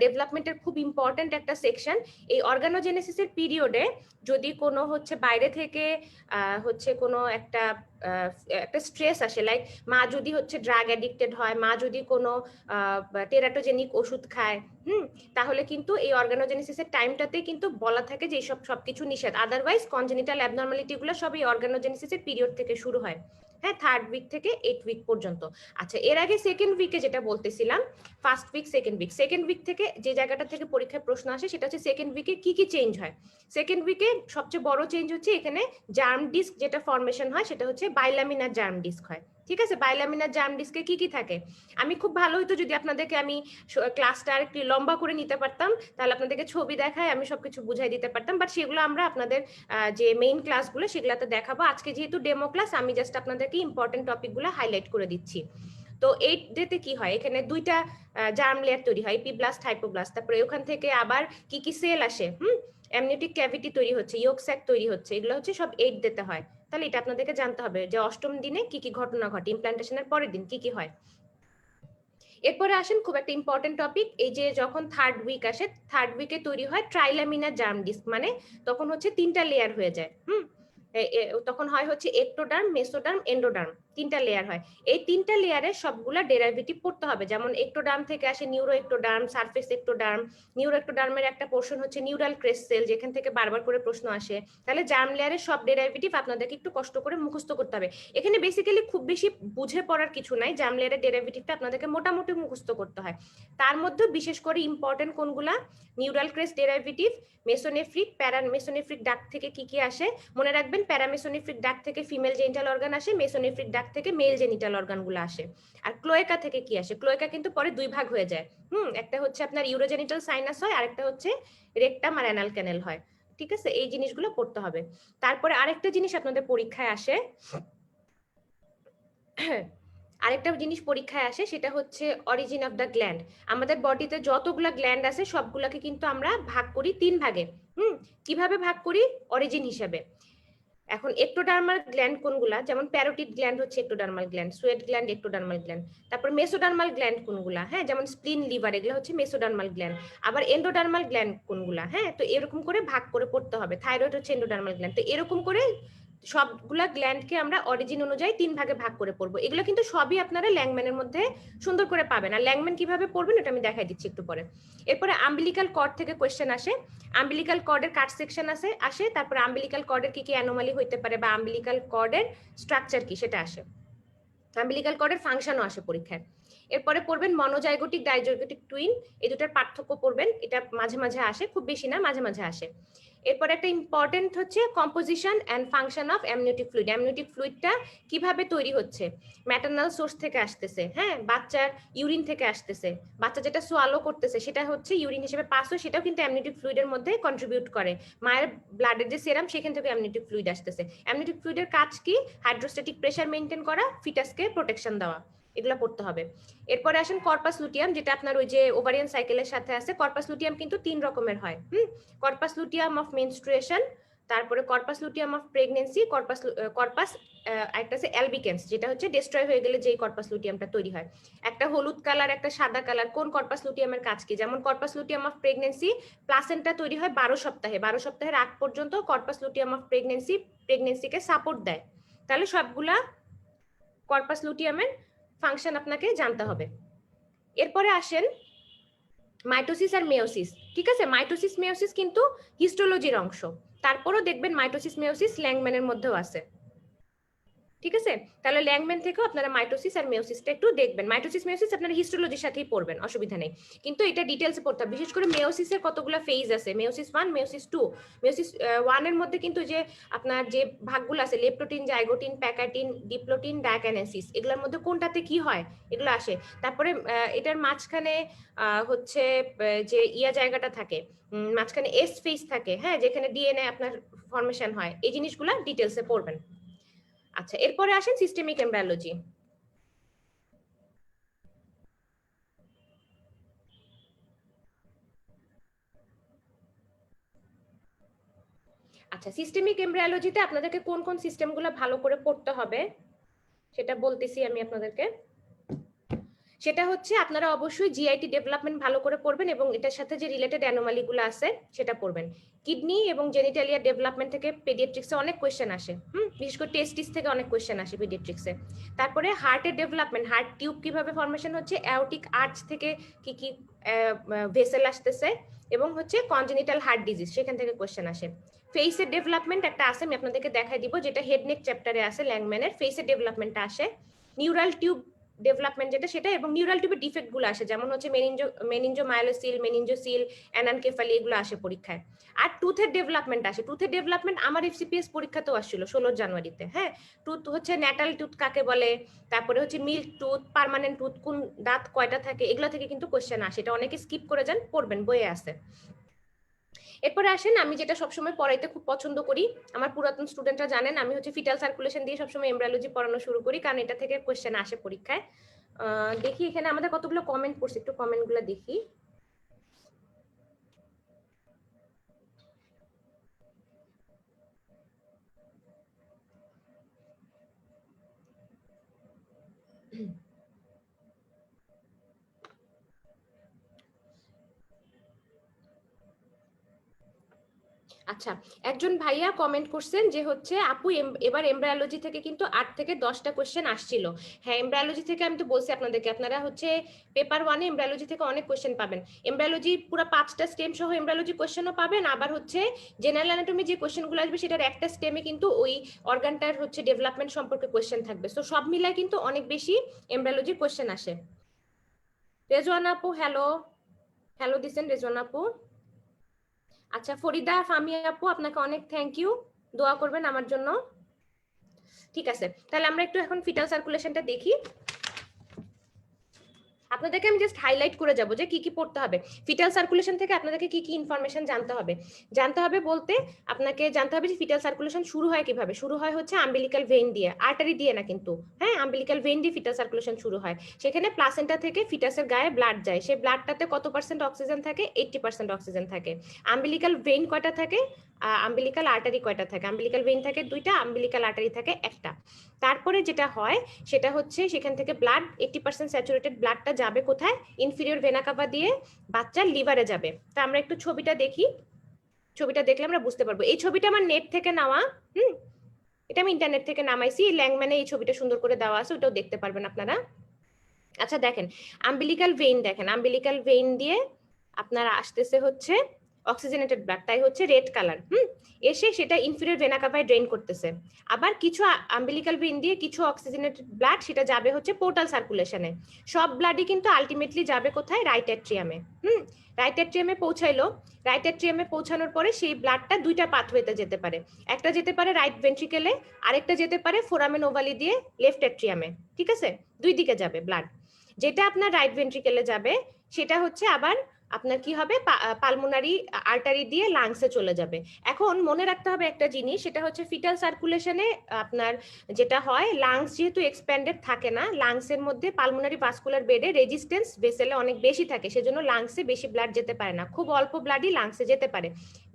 ডেভেলপমেন্টের খুব ইম্পর্টেন্ট একটা সেকশন। এই অর্গানোজেনেসিসের পিরিয়ডে যদি কোনো হচ্ছে বাইরে থেকে হচ্ছে কোনো একটা একটা স্ট্রেস আসে, লাইক মা যদি হচ্ছে ড্রাগ অ্যাডিক্টেড হয়, মা যদি কোনো টেরাটোজেনিক ওষুধ খায়, তাহলে কিন্তু এই অর্গানোজেনেসিসের টাইমটাতে কিন্তু বলা থাকে যে এইসব সবকিছু নিষেধ। আদারওয়াইজ কনজেনিটাল অ্যাবনর্মালিটিগুলো সব এই অর্গানোজেনেসিসের পিরিয়ড থেকে শুরু হয়। হ্যাঁ, 3rd উইক থেকে 8th উইক পর্যন্ত। আচ্ছা, এর আগে 2nd উইকে যেটা বলতেছিলাম, 1st week 2nd week, 2nd week থেকে যে জায়গাটা থেকে পরীক্ষায় প্রশ্ন আসে সেটা হচ্ছে 2nd উইকে কি কি চেঞ্জ হয়। 2nd উইকে সবচেয়ে বড় চেঞ্জ হচ্ছে এখানে জার্ম ডিস্ক যেটা ফর্মেশন হয় সেটা হচ্ছে বাইলামিনার জার্ম ডিস্ক হয়। ঠিক আছে, বাইলামিনার জার্ম ডিস্কে কি কি থাকে, আমি খুব ভালো হতো যদি আপনাদেরকে আমি ক্লাসটা আর একটু লম্বা করে নিতে পারতাম, তাহলে আপনাদেরকে ছবি দেখায় আমি সবকিছু বুঝাই দিতে পারতাম, বাট সেগুলো আমরা আপনাদের যে মেইন ক্লাসগুলো সেগুলোতে দেখাবো। আজকে যেহেতু ডেমো ক্লাস, আমি জাস্ট আপনাদেরকে ইম্পর্টেন্ট টপিকগুলো হাইলাইট করে দিচ্ছি। তো 8 ডেতে কি হয়, এখানে দুইটা জার্ম লেয়ার তৈরি হয়, এপিব্লাস্ট হাইপোব্লাস্ট, তারপরে ওখান থেকে আবার কি কি সেল আসে, অ্যামনিওটিক ক্যাভিটি তৈরি হচ্ছে, ইয়োক স্যাক তৈরি হচ্ছে, এগুলো হচ্ছে সব 8 ডেতে হয়। তাহলে এটা আপনাদেরকে জানতে হবে যে 8ম দিনে কি কি ঘটনা ঘটে, ইমপ্ল্যান্টেশনের পরের দিন কি কি হয়। এরপরে আসেন খুব একটা ইম্পর্টেন্ট টপিক, এই যে যখন 3rd উইক আসে, 3rd উইকে তৈরি হয় ট্রাইলামিনার জার্ম ডিস্ক, মানে তখন হচ্ছে 3টা লেয়ার হয়ে যায়। তখন হয় হচ্ছে একটোডার্ম, মেসোডার্ম, এন্ডোডার্ম, 3টা লেয়ার হয়। এই 3টা লেয়ারের সবগুলা ডেরাইভেটিভ পড়তে হবে, যেমন একটোডার্ম থেকে আসে neuro ectoderm, surface ectoderm, neuro একটোডার্মের একটা পোর্শন হচ্ছে নিউরাল ক্রেস্ট সেল, যেখান থেকে বারবার করে প্রশ্ন আসে। তাহলে জার্ম লেয়ারের সব ডেরাইভেটিভ আপনাদেরকে একটু কষ্ট করে মুখস্থ করতে হবে। এখানে বেসিক্যালি খুব বেশি বুঝে পড়ার কিছু নাই, জার্ম লেয়ারের ডেরাইভেটিভটা আপনাদেরকে মোটামুটি মুখস্থ করতে হয়। তার মধ্যে বিশেষ করে ইম্পর্টেন্ট কোনগুলা, নিউরাল ক্রেস্ট ডেরাইভেটিভ, মেসোনেফ্রিক, প্যারামেসোনেফ্রিক ডাক্ট থেকে কি কি আসে মনে রাখবেন, প্যারামেসোনেফ্রিক ডাক্ট থেকে ফিমেল জেনিটাল অর্গান আসে, মেসোনেফ্রিক ডাক্ট থেকে মেল জেনিটাল অর্গানগুলো আসে। আর ক্লোয়েকা থেকে কি আসে, ক্লোয়েকা কিন্তু পরে 2 ভাগ হয়ে যায়, একটা হচ্ছে আপনার ইউরোজেনিটাল সাইনাস হয়, আরেকটা হচ্ছে রেকটাম আর অ্যানাল ক্যানেল হয়। ঠিক আছে, এই জিনিসগুলো পড়তে হবে। তারপরে আরেকটা জিনিস আপনাদের পরীক্ষায় আসে, আরেকটা জিনিস পরীক্ষায় আসে, সেটা হচ্ছে অরিজিন অফ দ্য গ্ল্যান্ড। আমাদের বডিতে যতগুলা গ্ল্যান্ড আছে সবগুলাকে কিন্তু আমরা ভাগ করি 3 ভাগে। কিভাবে ভাগ করি, অরিজিন হিসাবে। এখন একটোডার্মাল গ্ল্যান্ড কোনগুলা, যেমন প্যারোটিড গ্ল্যান্ড হচ্ছে ectodermal gland, suit gland ectodermal gland. তারপর মেসোডার্মাল গ্ল্যান্ড কোনগুলা, হ্যাঁ, যেমন স্প্লিন, লিভার, এগুলো হচ্ছে মেসোডার্মাল গ্ল্যান্ড। আবার এন্ডোডার্মাল গ্ল্যান্ড কোনগুলা, হ্যাঁ, তো এরকম করে ভাগ করে পড়তে হবে। থাইরয়েড হচ্ছে এন্ডোডার্মাল গ্ল্যান্ড। তো এরকম করে সবগুলা গ্ল্যান্ডকে আমরা অরিজিন অনুযায়ী 3 ভাগে ভাগ করে পড়বো। এগুলো কিন্তু সবই আপনারা ল্যাংম্যানের মধ্যে সুন্দর করে পাবেন। আর ল্যাংম্যান কিভাবে পড়বেন এটা আমি দেখাই দিচ্ছি একটু পরে। এরপরে আম্বিলিকাল কর্ড থেকে কোয়েশ্চেন আসে, আম্বিলিকাল কর্ডের কাট সেকশন আসে, তারপরে আম্বিলিকাল কর্ডের কি কি অ্যানোমালি হইতে পারে বা আম্বিলিকাল কর্ডের স্ট্রাকচার কি সেটা আসে, আম্বিলিকাল কর্ডের ফাংশনও আসে পরীক্ষায়। এরপরে পড়বেন মনোজাইগোটিক ডাইজাইগোটিক টুইন, এই দুটার পার্থক্য পড়বেন, এটা মাঝে মাঝে আসে, খুব বেশি না, মাঝে মাঝে আসে। এরপর একটা ইম্পর্টেন্ট হচ্ছে composition and function of amniotic fluid, amniotic ফ্লুইডটা কিভাবে তৈরি হচ্ছে, ম্যাটারনাল সোর্স থেকে আসতেছে, হ্যাঁ, বাচ্চার ইউরিন থেকে আসতেছে, বাচ্চা যেটা সোয়ালো করতেছে সেটা হচ্ছে ইউরিন হিসেবে পাস হয়, সেটাও কিন্তু অ্যামনিওটিক ফ্লুইডের মধ্যে কন্ট্রিবিউট করে। মায়ের ব্লাডের যে সেরাম সেখান থেকে অ্যামনিওটিক ফ্লুইড আসতেছে। অ্যামনিওটিক ফ্লুইডের কাজ কি, হাইড্রোস্ট্যাটিক প্রেসার মেনটেন করা, ফিটাসকে প্রোটেকশন দেওয়া, এগুলো পড়তে হবে। এরপরে আসেন কর্পাস লুটিয়াম, যেটা আপনার ওই যে ওভারিয়ান সাইকেলের সাথে আছে। কর্পাস লুটিয়াম কিন্তু 3 রকমের হয়, কর্পাস লুটিয়াম অফ মেনস্ট্রুয়েশন, তারপরে corpus luteum of pregnancy, corpus একটা আছে অ্যালবিকেন্স, যেটা হচ্ছে ডিস্ট্রয় হয়ে গেলে যেই কর্পাস লুটিয়ামটা তৈরি হয়। একটা হলুদ কালার, একটা সাদা কালার, কোন কর্পাস লুটিয়ামের কাজ কি, যেমন corpus luteum of pregnancy, placenta তৈরি হয় 12 সপ্তাহে, 12 সপ্তাহের আগ পর্যন্ত কর্পাস লুটিয়াম অফ প্রেগনেন্সিকে সাপোর্ট দেয়। তাহলে সবগুলা কর্পাস লুটিয়ামের ফাংশন আপনাকে জানতে হবে। এরপরে আসেন মাইটোসিস আর মেয়োসিস। ঠিক আছে, মাইটোসিস মেয়োসিস কিন্তু হিস্টোলজির অংশ, তারপরও দেখবেন মাইটোসিস মেয়োসিস ল্যাংম্যানের মধ্যেও আছে। ঠিক আছে, তাহলে ল্যাংম্যান থেকেও আপনারা মাইটোসিস আর মেয়োসিসটা একটু দেখবেন। মাইটোসিস মেয়োসিস আপনারা হিস্টোলজির সাথেই পড়বেন, অসুবিধা নেই, কিন্তু এটা ডিটেলসে পড়তে হবে। বিশেষ করে মেয়োসিসের কতগুলো ফেজ আছে, মেয়োসিস 1, মেয়োসিস 2। মেয়োসিস 1 এর মধ্যে কিন্তু যে আপনার যে ভাগগুলো আছে, লেপ্টোটিন, জাইগোটিন, প্যাকাটিন, ডিপ্লোটিন, ডায়াকাইনেসিস, এগুলোর মধ্যে কোনটাতে কি হয় এগুলো আসে। তারপরে এটার মাঝখানে হচ্ছে যে জায়গাটা থাকে, মাঝখানে এস ফেজ থাকে, হ্যাঁ, যেখানে ডিএনএ আপনার ফরমেশন হয়, এই জিনিসগুলো ডিটেলসে পড়বেন। আচ্ছা, এরপরে আসেন সিস্টেমিক এমব্রায়োলজি। আচ্ছা, সিস্টেমিক এমব্রায়োলজিতে আপনাদেরকে কোন কোন সিস্টেমগুলো ভালো করে পড়তে হবে সেটা বলতেছি আমি আপনাদেরকে। সেটা হচ্ছে আপনারা অবশ্যই জিআইটি ডেভেলপমেন্ট ভালো করে পড়বেন এবং এটার সাথে যে রিলেটেড অ্যানোমালিগুলো আছে সেটা পড়বেন। কিডনি এবং জেনিটালিয়া ডেভেলপমেন্ট থেকে পেডিয়াট্রিক্সে অনেক কোয়েশ্চেন আসে, বিশেষ করে টেস্টিস থেকে অনেক কোয়েশ্চেন আসে পেডিয়াট্রিক্সে। তারপরে হার্টের ডেভেলপমেন্ট, হার্ট টিউব কিভাবে ফরমেশন হচ্ছে, অ্যাওটিক আর্চ থেকে কি কি ভেসেল আসতেছে, এবং হচ্ছে কনজেনিটাল হার্ট ডিজিজ, সেখান থেকে কোয়েশ্চেন আসে। ফেসের ডেভেলপমেন্ট একটা আছে, আমি আপনাদেরকে দেখাই দিব, যেটা হেড নেক চ্যাপ্টারে আছে ল্যাংম্যানের। ফেসের ডেভেলপমেন্টটা আসে, নিউরাল টিউব ডেভেলপমেন্ট যেটা সেটা, এবং নিউরাল টিউবের ডিফেক্ট গুলো আসে, যেমন হচ্ছে মেনিনজোমায়োলোসিল, মেনিনজোসিল, অ্যানানকেফালি, এগুলো আসে পরীক্ষায়। আর টুথের ডেভেলপমেন্ট আসে। টুথের ডেভেলপমেন্ট আমার এফসিপিএস পরীক্ষাতেও আসছিল 16 জানুয়ারিতে। হ্যাঁ, টুথ হচ্ছে ন্যাটাল টুথ কাকে বলে, তারপরে হচ্ছে মিল্ক টুথ, পার্মানেন্ট টুথ, কোন দাঁত কয়টা থাকে, এগুলো থেকে কিন্তু কোশ্চেন আসে। এটা অনেকে স্কিপ করে যান, পড়বেন, বইয়ে আছে। এরপরে আসেন, আমি যেটা সবসময় পড়াইতে খুব পছন্দ করি, আমার পুরাতন স্টুডেন্টরা জানেন, আমি হচ্ছে ফিটাল সার্কুলেশন দিয়ে সবসময় এমব্রায়োলজি পড়ানো শুরু করি, কারণ এটা থেকে কোশ্চেন আসে পরীক্ষায়। দেখি এখানে আমাদের কতগুলো কমেন্ট পড়ছে, একটু কমেন্টগুলো দেখি। আচ্ছা, একজন ভাইয়া কমেন্ট করছেন যে হচ্ছে আপু এবার এমব্রায়োলজি থেকে কিন্তু 8 থেকে 10টা কোশ্চেন আসছিল। হ্যাঁ, এমব্রায়োলজি থেকে আমি তো বলছি আপনাদেরকে, আপনারা হচ্ছে পেপার 1-এ এমব্রায়োলজি থেকে অনেক কোশ্চেন পাবেন। এমব্রায়োলজি পুরো 5টা স্টেম সহ এমব্রায়োলজি কোশ্চেনও পাবেন, আবার হচ্ছে জেনারেল অ্যানাটমি যে কোশ্চেনগুলো আসবে সেটার একটা স্টেমে কিন্তু ওই অর্গানটার হচ্ছে ডেভেলপমেন্ট সম্পর্কে কোশ্চেন থাকবে। সো সব মিলায় কিন্তু অনেক বেশি এমব্রায়োলজি কোশ্চেন আসে। রেজওয়ানা আপু, হ্যালো হ্যালো দিছেন রেজওয়ানা আপু। আচ্ছা, ফরিদা ফামিয়া আপু, আপনাকে অনেক থ্যাংক ইউ, দোয়া করবেন আমার জন্য। ঠিক আছে, তাহলে আমরা একটু এখন ফিটাল সার্কুলেশনটা দেখি। আপনাদেরকে আমি জাস্ট হাইলাইট করে যাব যে কি কি পড়তে হবে। ফিটাল সার্কুলেশন থেকে আপনাদেরকে কি কি ইনফরমেশন জানতে হবে বলতে আপনাকে জানতে হবে যে ফিটাল সার্কুলেশন শুরু হয় কিভাবে। শুরু হয় হচ্ছে আম্বিলিক্যাল ভেইন দিয়ে, আর্টারি দিয়ে না কিন্তু। হ্যাঁ, আম্বিলিক্যাল ভেইন দিয়ে ফিটাল সার্কুলেশন শুরু হয়। সেখানে প্লাসেন্টা থেকে ফিটাসের গায়ে ব্লাড যায়, সেই ব্লাডটাতে কত পার্সেন্ট অক্সিজেন থাকে? 80% অক্সিজেন থাকে। আম্বিলিক্যাল ভেইন কয়টা থাকে? আম্বিলিক্যাল আর্টারি কয়টা থাকে? আম্বিলিক্যাল ভেইন থাকে 2টা, আম্বিলিক্যাল আর্টারি থাকে 1টা। তারপরে যেটা হয় সেটা হচ্ছে সেখান থেকে ব্লাড 80% স্যাচুরেটেড ব্লাডটা যাবে কোথায়? ইনফিরিয়র ভেনা কাভা দিয়ে বাচ্চার লিভারে যাবে। তা আমরা একটু ছবিটা দেখি, ছবিটা দেখলে আমরা বুঝতে পারবো। এই ছবিটা আমার নেট থেকে নেওয়া, এটা আমি ইন্টারনেট থেকে নামাইছি, ল্যাংম্যানে এই ছবিটা সুন্দর করে দেওয়া আছে, ওটাও দেখতে পারবেন আপনারা। আচ্ছা দেখেন, আম্বিলিক্যাল ভেইন দেখেন, আম্বিলিক্যাল ভেইন দিয়ে আপনারা আসতেছে হচ্ছে অক্সিজেনেটেড ব্লাড, তাই হচ্ছে রেড কালার। এসে সেটা ইনফিরিয়র ভেনা কাভায় ড্রেন করতেছে। আবার কিছু আম্বিলিক্যাল ভেইন দিয়ে কিছু অক্সিজেনেটেড ব্লাড সেটা যাবে হচ্ছে পোর্টাল সার্কুলেশনে। সব ব্লাডই কিন্তু আলটিমেটলি যাবে কোথায়? রাইট অ্যাট্রিয়ামে। রাইট অ্যাট্রিয়ামে পৌঁছাইলো। রাইট অ্যাট্রিয়ামে পৌঁছানোর পরে সেই ব্লাডটা 2টা পাথওয়েতে যেতে পারে। একটা যেতে পারে রাইট ভেন্ট্রিকেলে, আরেকটা যেতে পারে ফোরামেন ওভালি দিয়ে লেফট অ্যাট্রিয়ামে। ঠিক আছে, 2 দিকে যাবে ব্লাড। যেটা আপনার রাইট ভেন্ট্রিকেলে যাবে সেটা হচ্ছে আবার আপনার কি হবে? পালমোনারি আর্টারি দিয়ে লাংসে চলে যাবে। এখন মনে রাখতে হবে একটা জিনিস, সেটা হচ্ছে ফিটাল সার্কুলেশনে আপনার যেটা হয়, লাংস যেহেতু এক্সপ্যান্ডেড থাকে না, লাংসের মধ্যে পালমোনারি ভাস্কুলার বেডে রেজিস্ট্যান্স ভেসেলে অনেক বেশি থাকে, সেজন্য লাংসে বেশি ব্লাড যেতে পারে না, খুব অল্প ব্লাডই লাংসে যেতে পারে।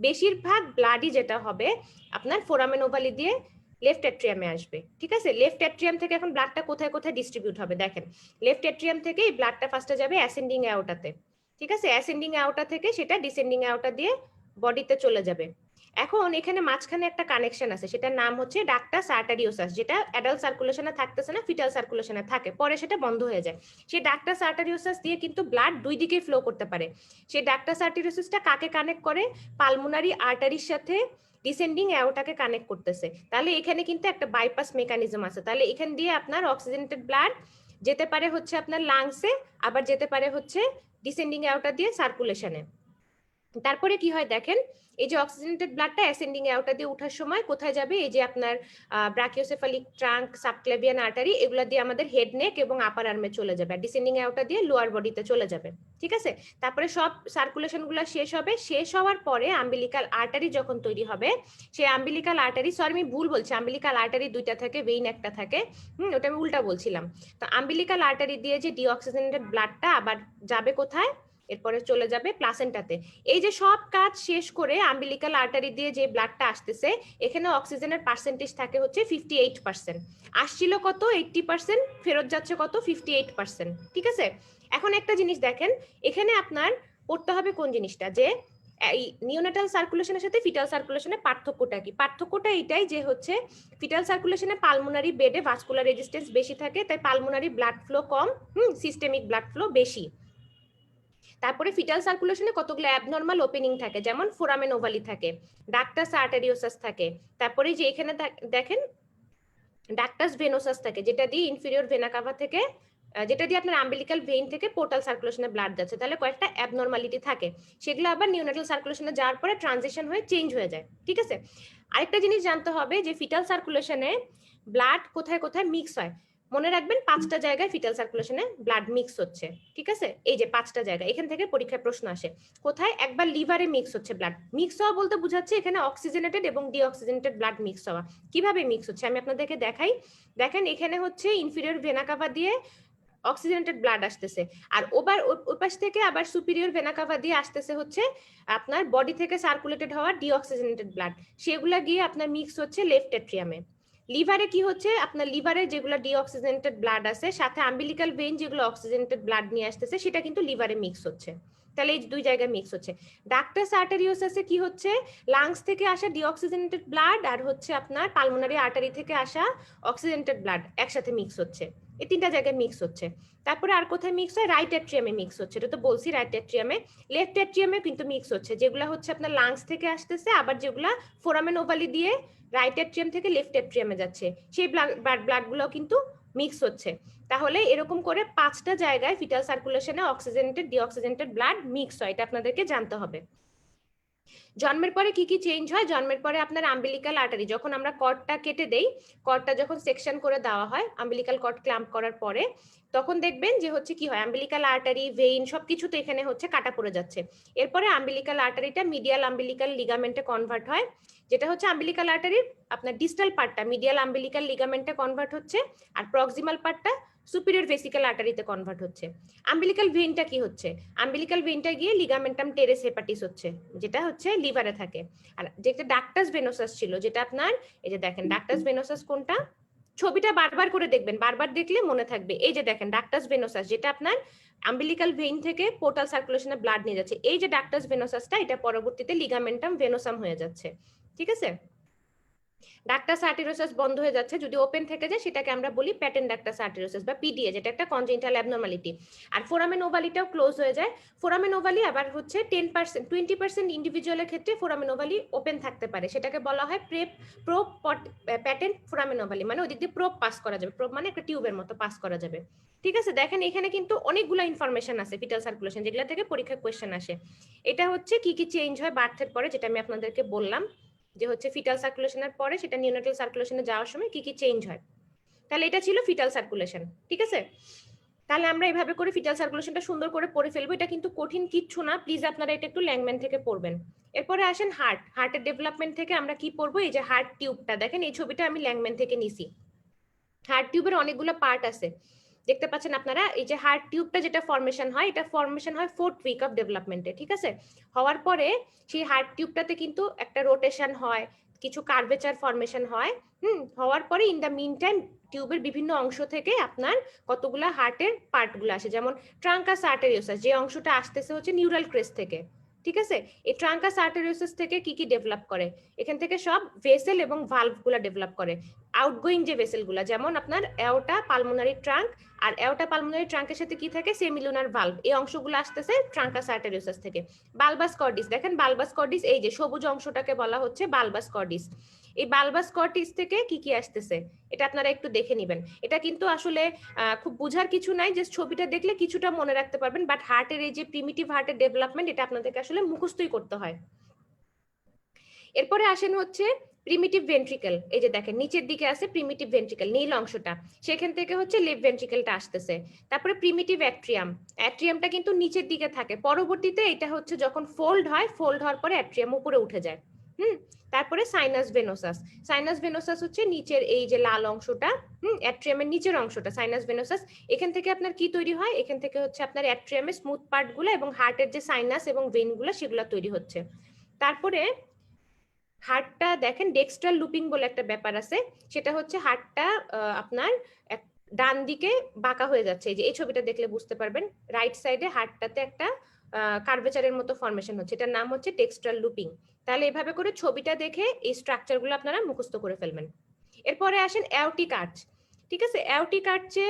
বেশিরভাগ ব্লাডই যেটা হবে আপনার ফোরামেন ওভালি দিয়ে লেফট অ্যাট্রিয়ামে আসবে। ঠিক আছে, লেফট অ্যাট্রিয়াম থেকে এখন ব্লাডটা কোথায় কোথায় ডিস্ট্রিবিউট হবে দেখেন। লেফট অ্যাট্রিয়াম থেকে এই ব্লাডটা ফার্স্টে যাবে অ্যাসেন্ডিং অ্যাওর্টাতে। ঠিক আছে, অ্যাসেন্ডিং অ্যাওর্টা থেকে সেটা ডিসেন্ডিং অ্যাওর্টা দিয়ে বডিতে চলে যাবে। এখন এখানে মাঝখানে একটা কানেকশন আছে, সেটার নাম হচ্ছে ডাক্টাস আর্টারিওসাস, যেটা অ্যাডাল্ট সার্কুলেশনে থাকতেছে না, ফিটাল সার্কুলেশনে থাকে, পরে সেটা বন্ধ হয়ে যায়। সেই ডাক্টাস আর্টারিওসাস দিয়ে কিন্তু ব্লাড 2 দিকে ফ্লো করতে পারে। সেই ডাক্টাস আর্টারিওসাসটা কাকে কানেক্ট করে? পালমোনারি আর্টারির সাথে ডিসেন্ডিং অ্যাওর্টাকে কানেক্ট করতেছে। তাহলে এখানে কিন্তু একটা বাইপাস মেকানিজম আছে। তাহলে এখান দিয়ে আপনার অক্সিজেনেটেড ব্লাড যেতে পারে হচ্ছে আপনার লাংসে, আবার যেতে পারে হচ্ছে ডিসেন্ডিং অ্যাওর্টা দিয়ে সার্কুলেশনে। তারপরে কি হয় দেখেন, এই যে অক্সিজেনেটেড ব্লাডটা অ্যাসেন্ডিং অ্যাওর্টা দিয়ে ওঠার সময় কোথায় যাবে? এই যে আপনার ব্রাকিওসেফালিক ট্রাঙ্ক, সাবক্লেভিয়ান আর্টারি, এগুলা দিয়ে আমাদের হেড নেক এবং আপার আর্মে চলে যাবে, আর ডিসেন্ডিং অ্যাওর্টা দিয়ে লোয়ার বডিতে চলে যাবে। ঠিক আছে, তারপরে সব সার্কুলেশন গুলো শেষ হবে। শেষ হওয়ার পরে আম্বিলিকাল আর্টারি যখন তৈরি হবে, সেই আম্বিলিকাল আর্টারি, সরি আমি ভুল বলছি, আম্বিলিকাল আর্টারি 2টা থাকে, ভেইন একটা থাকে, ওটা আমি উল্টা বলছিলাম। তো আম্বিলিকাল আর্টারি দিয়ে যে ডিঅক্সিজেনেটেড ব্লাডটা আবার যাবে কোথায়? এরপরে চলে যাবে প্লাসেন্টাতে। এই যে সব কাজ শেষ করে আম্বিলিক্যাল আর্টারি দিয়ে যে ব্লাডটা আসতেছে, এখানে অক্সিজেনের পার্সেন্টেজ থাকে হচ্ছে 58%। আসছিল কত? 80%, ফেরত যাচ্ছে কত? 58%। ঠিক আছে, এখন একটা জিনিস দেখেন, এখানে আপনার পড়তে হবে কোন জিনিসটা, যে এই নিওনেটাল সার্কুলেশনের সাথে ফিটাল সার্কুলেশনের পার্থক্যটা কি? পার্থক্যটা এটাই যে হচ্ছে ফিটাল সার্কুলেশনে পালমোনারি বেডে ভাস্কুলার রেজিস্ট্যান্স বেশি থাকে, তাই পালমোনারি ব্লাড ফ্লো কম, সিস্টেমিক ব্লাড ফ্লো বেশি। তারপরে ফিটাল সার্কুলেশনে কতগুলো অ্যাবনর্মাল ওপেনিং থাকে, যেমন ফোরামেন ওভালি থাকে, ডাক্টাস আর্টেরিওসাস থাকে, তারপরে যে এখানে দেখেন ডাক্টাস ভেনোসাস থাকে, যেটা দিয়ে ইনফেরিয়র ভেনা কাভা থেকে যেটা দিয়ে আপনার আম্বিলিক্যাল ভেইন থেকে পোর্টাল সার্কুলেশনে ব্লাড যাচ্ছে। তাহলে কয়েকটা অ্যাবনর্মালিটি থাকে, সেগুলো আবার নিওনাটাল সার্কুলেশনে যাওয়ার পরে ট্রানজিশন হয়ে চেঞ্জ হয়ে যায়। ঠিক আছে, আরেকটা জিনিস জানতে হবে যে ফিটাল সার্কুলেশনে ব্লাড কোথায় কোথায় মিক্স হয়। মনে রাখবেন 5টা জায়গায় ফিটাল সার্কুলেশনে ব্লাড মিক্স হচ্ছে। ঠিক আছে, এই যে 5টা জায়গা, এখান থেকে পরীক্ষায় প্রশ্ন আসে। কোথায়? একবার লিভারে মিক্স হচ্ছে ব্লাড। মিক্স হওয়া বলতে বোঝাচ্ছে এখানে অক্সিজেনেটেড এবং ডিঅক্সিজেনেটেড ব্লাড মিক্স হওয়া। কিভাবে মিক্স হচ্ছে আমি আপনাদেরকে দেখাই। দেখেন এখানে হচ্ছে ইনফিরিয়র ভেনা কাভা দিয়ে অক্সিজেনেটেড ব্লাড আসতেছে, আর ওই পাশ থেকে আবার সুপিরিয়র ভেনা কাভা দিয়ে আসতেছে হচ্ছে আপনার বডি থেকে সার্কুলেটেড হওয়া ডিঅক্সিজেনেটেড ব্লাড, সেগুলা গিয়ে আপনার মিক্স হচ্ছে লেফট এট্রিয়ামে। লিভারে কি হচ্ছে, আপনার লিভারে যেগুলো ডিঅক্সিজেনেটেড ব্লাড আছে সাথে আম্বিলিক্যাল ভেইন যেগুলো অক্সিজেনেটেড ব্লাড নিয়ে আসতেছে সেটা কিন্তু লিভারে মিক্স হচ্ছে। তাহলে এই দুই জায়গায় মিক্স হচ্ছে। ডাক্টাস আর্টেরিওসাসে কি হচ্ছে, লাংস থেকে আসা ডিঅক্সিজেনেটেড ব্লাড আর হচ্ছে আপনার পালমোনারি আর্টারি থেকে আসা অক্সিজেনেটেড ব্লাড একসাথে মিক্স হচ্ছে। এই 3টা জায়গায় মিক্স হচ্ছে। তারপরে আর কোথায় মিক্স হয়, রাইট এট্রিয়ামে মিক্স হচ্ছে। এটা তো বলছি রাইট এট্রিয়ামে। লেফট এট্রিয়ামে কিন্তু মিক্স হচ্ছে, যেগুলো হচ্ছে আপনার লাংস থেকে আসতেছে, আবার যেগুলা ফোরামেন ওভালি দিয়ে রাইট এট্রিয়াম থেকে লেফট এট্রিয়ামে যাচ্ছে, সেই ব্লাডগুলো কিন্তু মিক্স হচ্ছে। তাহলে এরকম করে 5টা জায়গায় ফিটাল সার্কুলেশনে অক্সিজেনেটেড ডিঅক্সিজেনেটেড ব্লাড মিক্স হয়, এটা আপনাদেরকে জানতে হবে। জন্মের পরে কি কি চেঞ্জ হয়, জন্মের পরে আপনার আম্বিলিক্যাল আর্টারি, যখন আমরা কর্ডটা কেটে দেই, কর্ডটা যখন সেকশন করে দেওয়া হয় আম্বিলিক্যাল কর্ড ক্ল্যাম্প করার পরে, তখন দেখবেন যে হচ্ছে কি হয়, আম্বিলিক্যাল আর্টারি ভেইন সবকিছু তো এখানে হচ্ছে কাটা পড়ে যাচ্ছে। এরপরে আম্বিলিক্যাল আর্টারিটা মিডিয়াল আম্বিলিক্যাল লিগামেন্টে কনভার্ট হয়, যেটা হচ্ছে আম্বিলিক্যাল আর্টারির আপনার ডিস্টাল পার্টটা মিডিয়াল আম্বিলিক্যাল লিগামেন্টে কনভার্ট হচ্ছে, আর প্রক্সিমাল পার্টটা সুপিরিয়র ভেসিক্যাল আর্টারিতে কনভার্ট হচ্ছে। আম্বিলিক্যাল ভেইনটা কি হচ্ছে, আম্বিলিক্যাল ভেইনটা গিয়ে লিগামেন্টাম টেরেস হেপাটিস হচ্ছে, যেটা হচ্ছে লিভারে থাকে। আর যেটা ডাক্টাস ভেনোসাস ছিল, যেটা আপনার এই যে দেখেন ডাক্টাস ভেনোসাস কোনটা, ছবিটা বারবার করে দেখবেন, বারবার দেখলে মনে থাকবে। এই যে দেখেন ডাক্টাস ভেনোসাস, যেটা আপনার আম্বিলিক্যাল ভেইন থেকে পোর্টাল সার্কুলেশনে ব্লাড নিয়ে যাচ্ছে। এই যে ডাক্টাস ভেনোসাসটা, এটা পরবর্তীতে লিগামেন্টাম ভেনোসাম হয়ে যাচ্ছে। ঠিক আছে, ডাক্টাস আর্টেরিওসাস বন্ধ হয়ে যাচ্ছে, যদি ওপেন থেকে যায় সেটাকে আমরা বলি প্যাটেন্ট ডাক্টাস আর্টেরিওসাস বা পিডিএ, যেটা একটা কনজেনিটাল অ্যাবনরমালিটি। আর ফোরামেন ওভালিটাও ক্লোজ হয়ে যায়। ফোরামেন ওভালি আবার হচ্ছে 10% 20% ইন্ডিভিজুয়ালের ক্ষেত্রে ফোরামেন ওভালি ওপেন থাকতে পারে, সেটাকে বলা হয় প্রোপ প্যাটেন্ট ফোরামেন ওভালি, মানে ওদিক দিয়ে প্রোপ পাস করা যাবে। প্রোপ মানে একটা টিউবের মতো পাস করা যাবে। ঠিক আছে, দেখেন এখানে কিন্তু অনেকগুলো ইনফরমেশন আছে ফিটাল সার্কুলেশন, যেগুলো থেকে পরীক্ষায় কোয়েশ্চেন আসে। এটা হচ্ছে কি কি চেঞ্জ হয় বার্থের পরে, যেটা আমি আপনাদেরকে বললাম যে হচ্ছে ফিটাল সার্কুলেশনের পরে সেটা নিওনাটাল সার্কুলেশনে যাওয়ার সময় কি কি চেঞ্জ হয়। তাহলে এটা ছিল ফিটাল সার্কুলেশন। ঠিক আছে, তাহলে আমরা এইভাবে করে ফিটাল সার্কুলেশনটা সুন্দর করে পড়ে ফেলবো। এটা কিন্তু কঠিন কিচ্ছু না, প্লিজ আপনারা এটা একটু ল্যাংম্যান থেকে পড়বেন। এরপরে আসেন হার্টের ডেভেলপমেন্ট থেকে আমরা কি পড়বো। এই যে হার্ট টিউবটা দেখেন, এই ছবিটা আমি ল্যাংম্যান থেকে নিছি। হার্ট টিউবের অনেকগুলো পার্ট আছে, দেখতে পাচ্ছেন আপনারা। এই যে হার্ট টিউবটা যেটা ফর্মেশন হয়, এটা ফর্মেশন হয় 4th উইক অফ ডেভেলপমেন্টে। ঠিক আছে, হওয়ার পরে সেই হার্ট টিউবটাতে কিন্তু একটা রোটেশন হয়, কিছু কার্ভেচার ফর্মেশন হয়। হওয়ার পরে ইন দ্য মিন টাইম টিউবের বিভিন্ন অংশ থেকে আপনার কতগুলা হার্টের পার্টগুলো আসে, যেমন ট্রাঙ্কাস আর্টেরিওসাস, যে অংশটা আসতেছে হচ্ছে নিউরাল ক্রেস্ট থেকে। ঠিক আছে, এই ট্রাঙ্কাস আর্টেরিওসাস থেকে কি কি ডেভেলপ করে, এখান থেকে সব ভেসেল এবং ভালভগুলো ডেভেলপ করে। আউটগোয়িং যে ভেসেলগুলো, যেমন আপনার অ্যাওটা পালমোনারি ট্রাঙ্ক, আর অ্যাওটা পালমোনারি ট্রাঙ্কের সাথে কি থাকে, সেমিলুনার ভালভ, এই অংশগুলো আসতেছে ট্রাঙ্কাস আর্টেরিওসাস থেকে। বালবাস কর্ডিস দেখেন, বালবাস কর্ডিস এই যে সবুজ অংশটাকে বলা হচ্ছে বালবাস কর্ডিস। এই বালবাস কর্ডিস থেকে কি কি আসতেছে এটা আপনারা একটু দেখে নেবেন। এটা কিন্তু আসলে খুব বুঝার কিছু নাই, যে ছবিটা দেখলে কিছুটা মনে রাখতে পারবেন, বাট হার্টের এই যে প্রিমিটিভ হার্টের ডেভেলপমেন্ট, এটা আপনাদেরকে আসলে মুখস্থই করতে হয়। এরপরে আসেন হচ্ছে প্রিমিটিভ ভেন্ট্রিকল। এই যে দেখেন নিচের দিকে আছে প্রিমিটিভ ভেন্ট্রিকল, নীল অংশটা, সেখান থেকে হচ্ছে লেফট ভেন্ট্রিকলটা আসতেছে। তারপরে প্রিমিটিভ অ্যাট্রিয়াম, অ্যাট্রিয়ামটা কিন্তু নিচের দিকে থাকে, পরবর্তীতে এটা হচ্ছে যখন ফোল্ড হয়, ফোল্ড হওয়ার পরে অ্যাট্রিয়াম উপরে উঠে যায়। তারপরে সাইনাস ভেনোসাস, সাইনাস ভেনোসাস হচ্ছে নিচের এই যে লাল অংশটা, অ্যাট্রিয়ামের নিচের অংশটা সাইনাস ভেনোসাস। এখান থেকে আপনার কি তৈরি হয়, এখান থেকে হচ্ছে আপনার অ্যাট্রিয়ামের স্মুথ পার্টগুলো এবং হার্টের যে সাইনাস এবং ভেনগুলো সেগুলো তৈরি হচ্ছে। তারপরে হার্টটা দেখেন ডেক্সট্রাল লুপিং বলে একটা ব্যাপার আছে, সেটা হচ্ছে হার্টটা আপনার ডান দিকে বাঁকা হয়ে যাচ্ছে। এই যে এই ছবিটা দেখলে বুঝতে পারবেন, রাইট সাইডে হার্টটাতে একটা কার্ভেচারের মতো ফর্মেশন হচ্ছে, এটার নাম হচ্ছে ডেক্সট্রাল লুপিং। তাহলে এভাবে করে ছবিটা দেখে এই স্ট্রাকচারগুলো আপনারা মুখস্থ করে ফেলবেন। এরপরে আসেন অ্যাওটিক আর্চ। ঠিক আছে, অ্যাওটিক আর্চে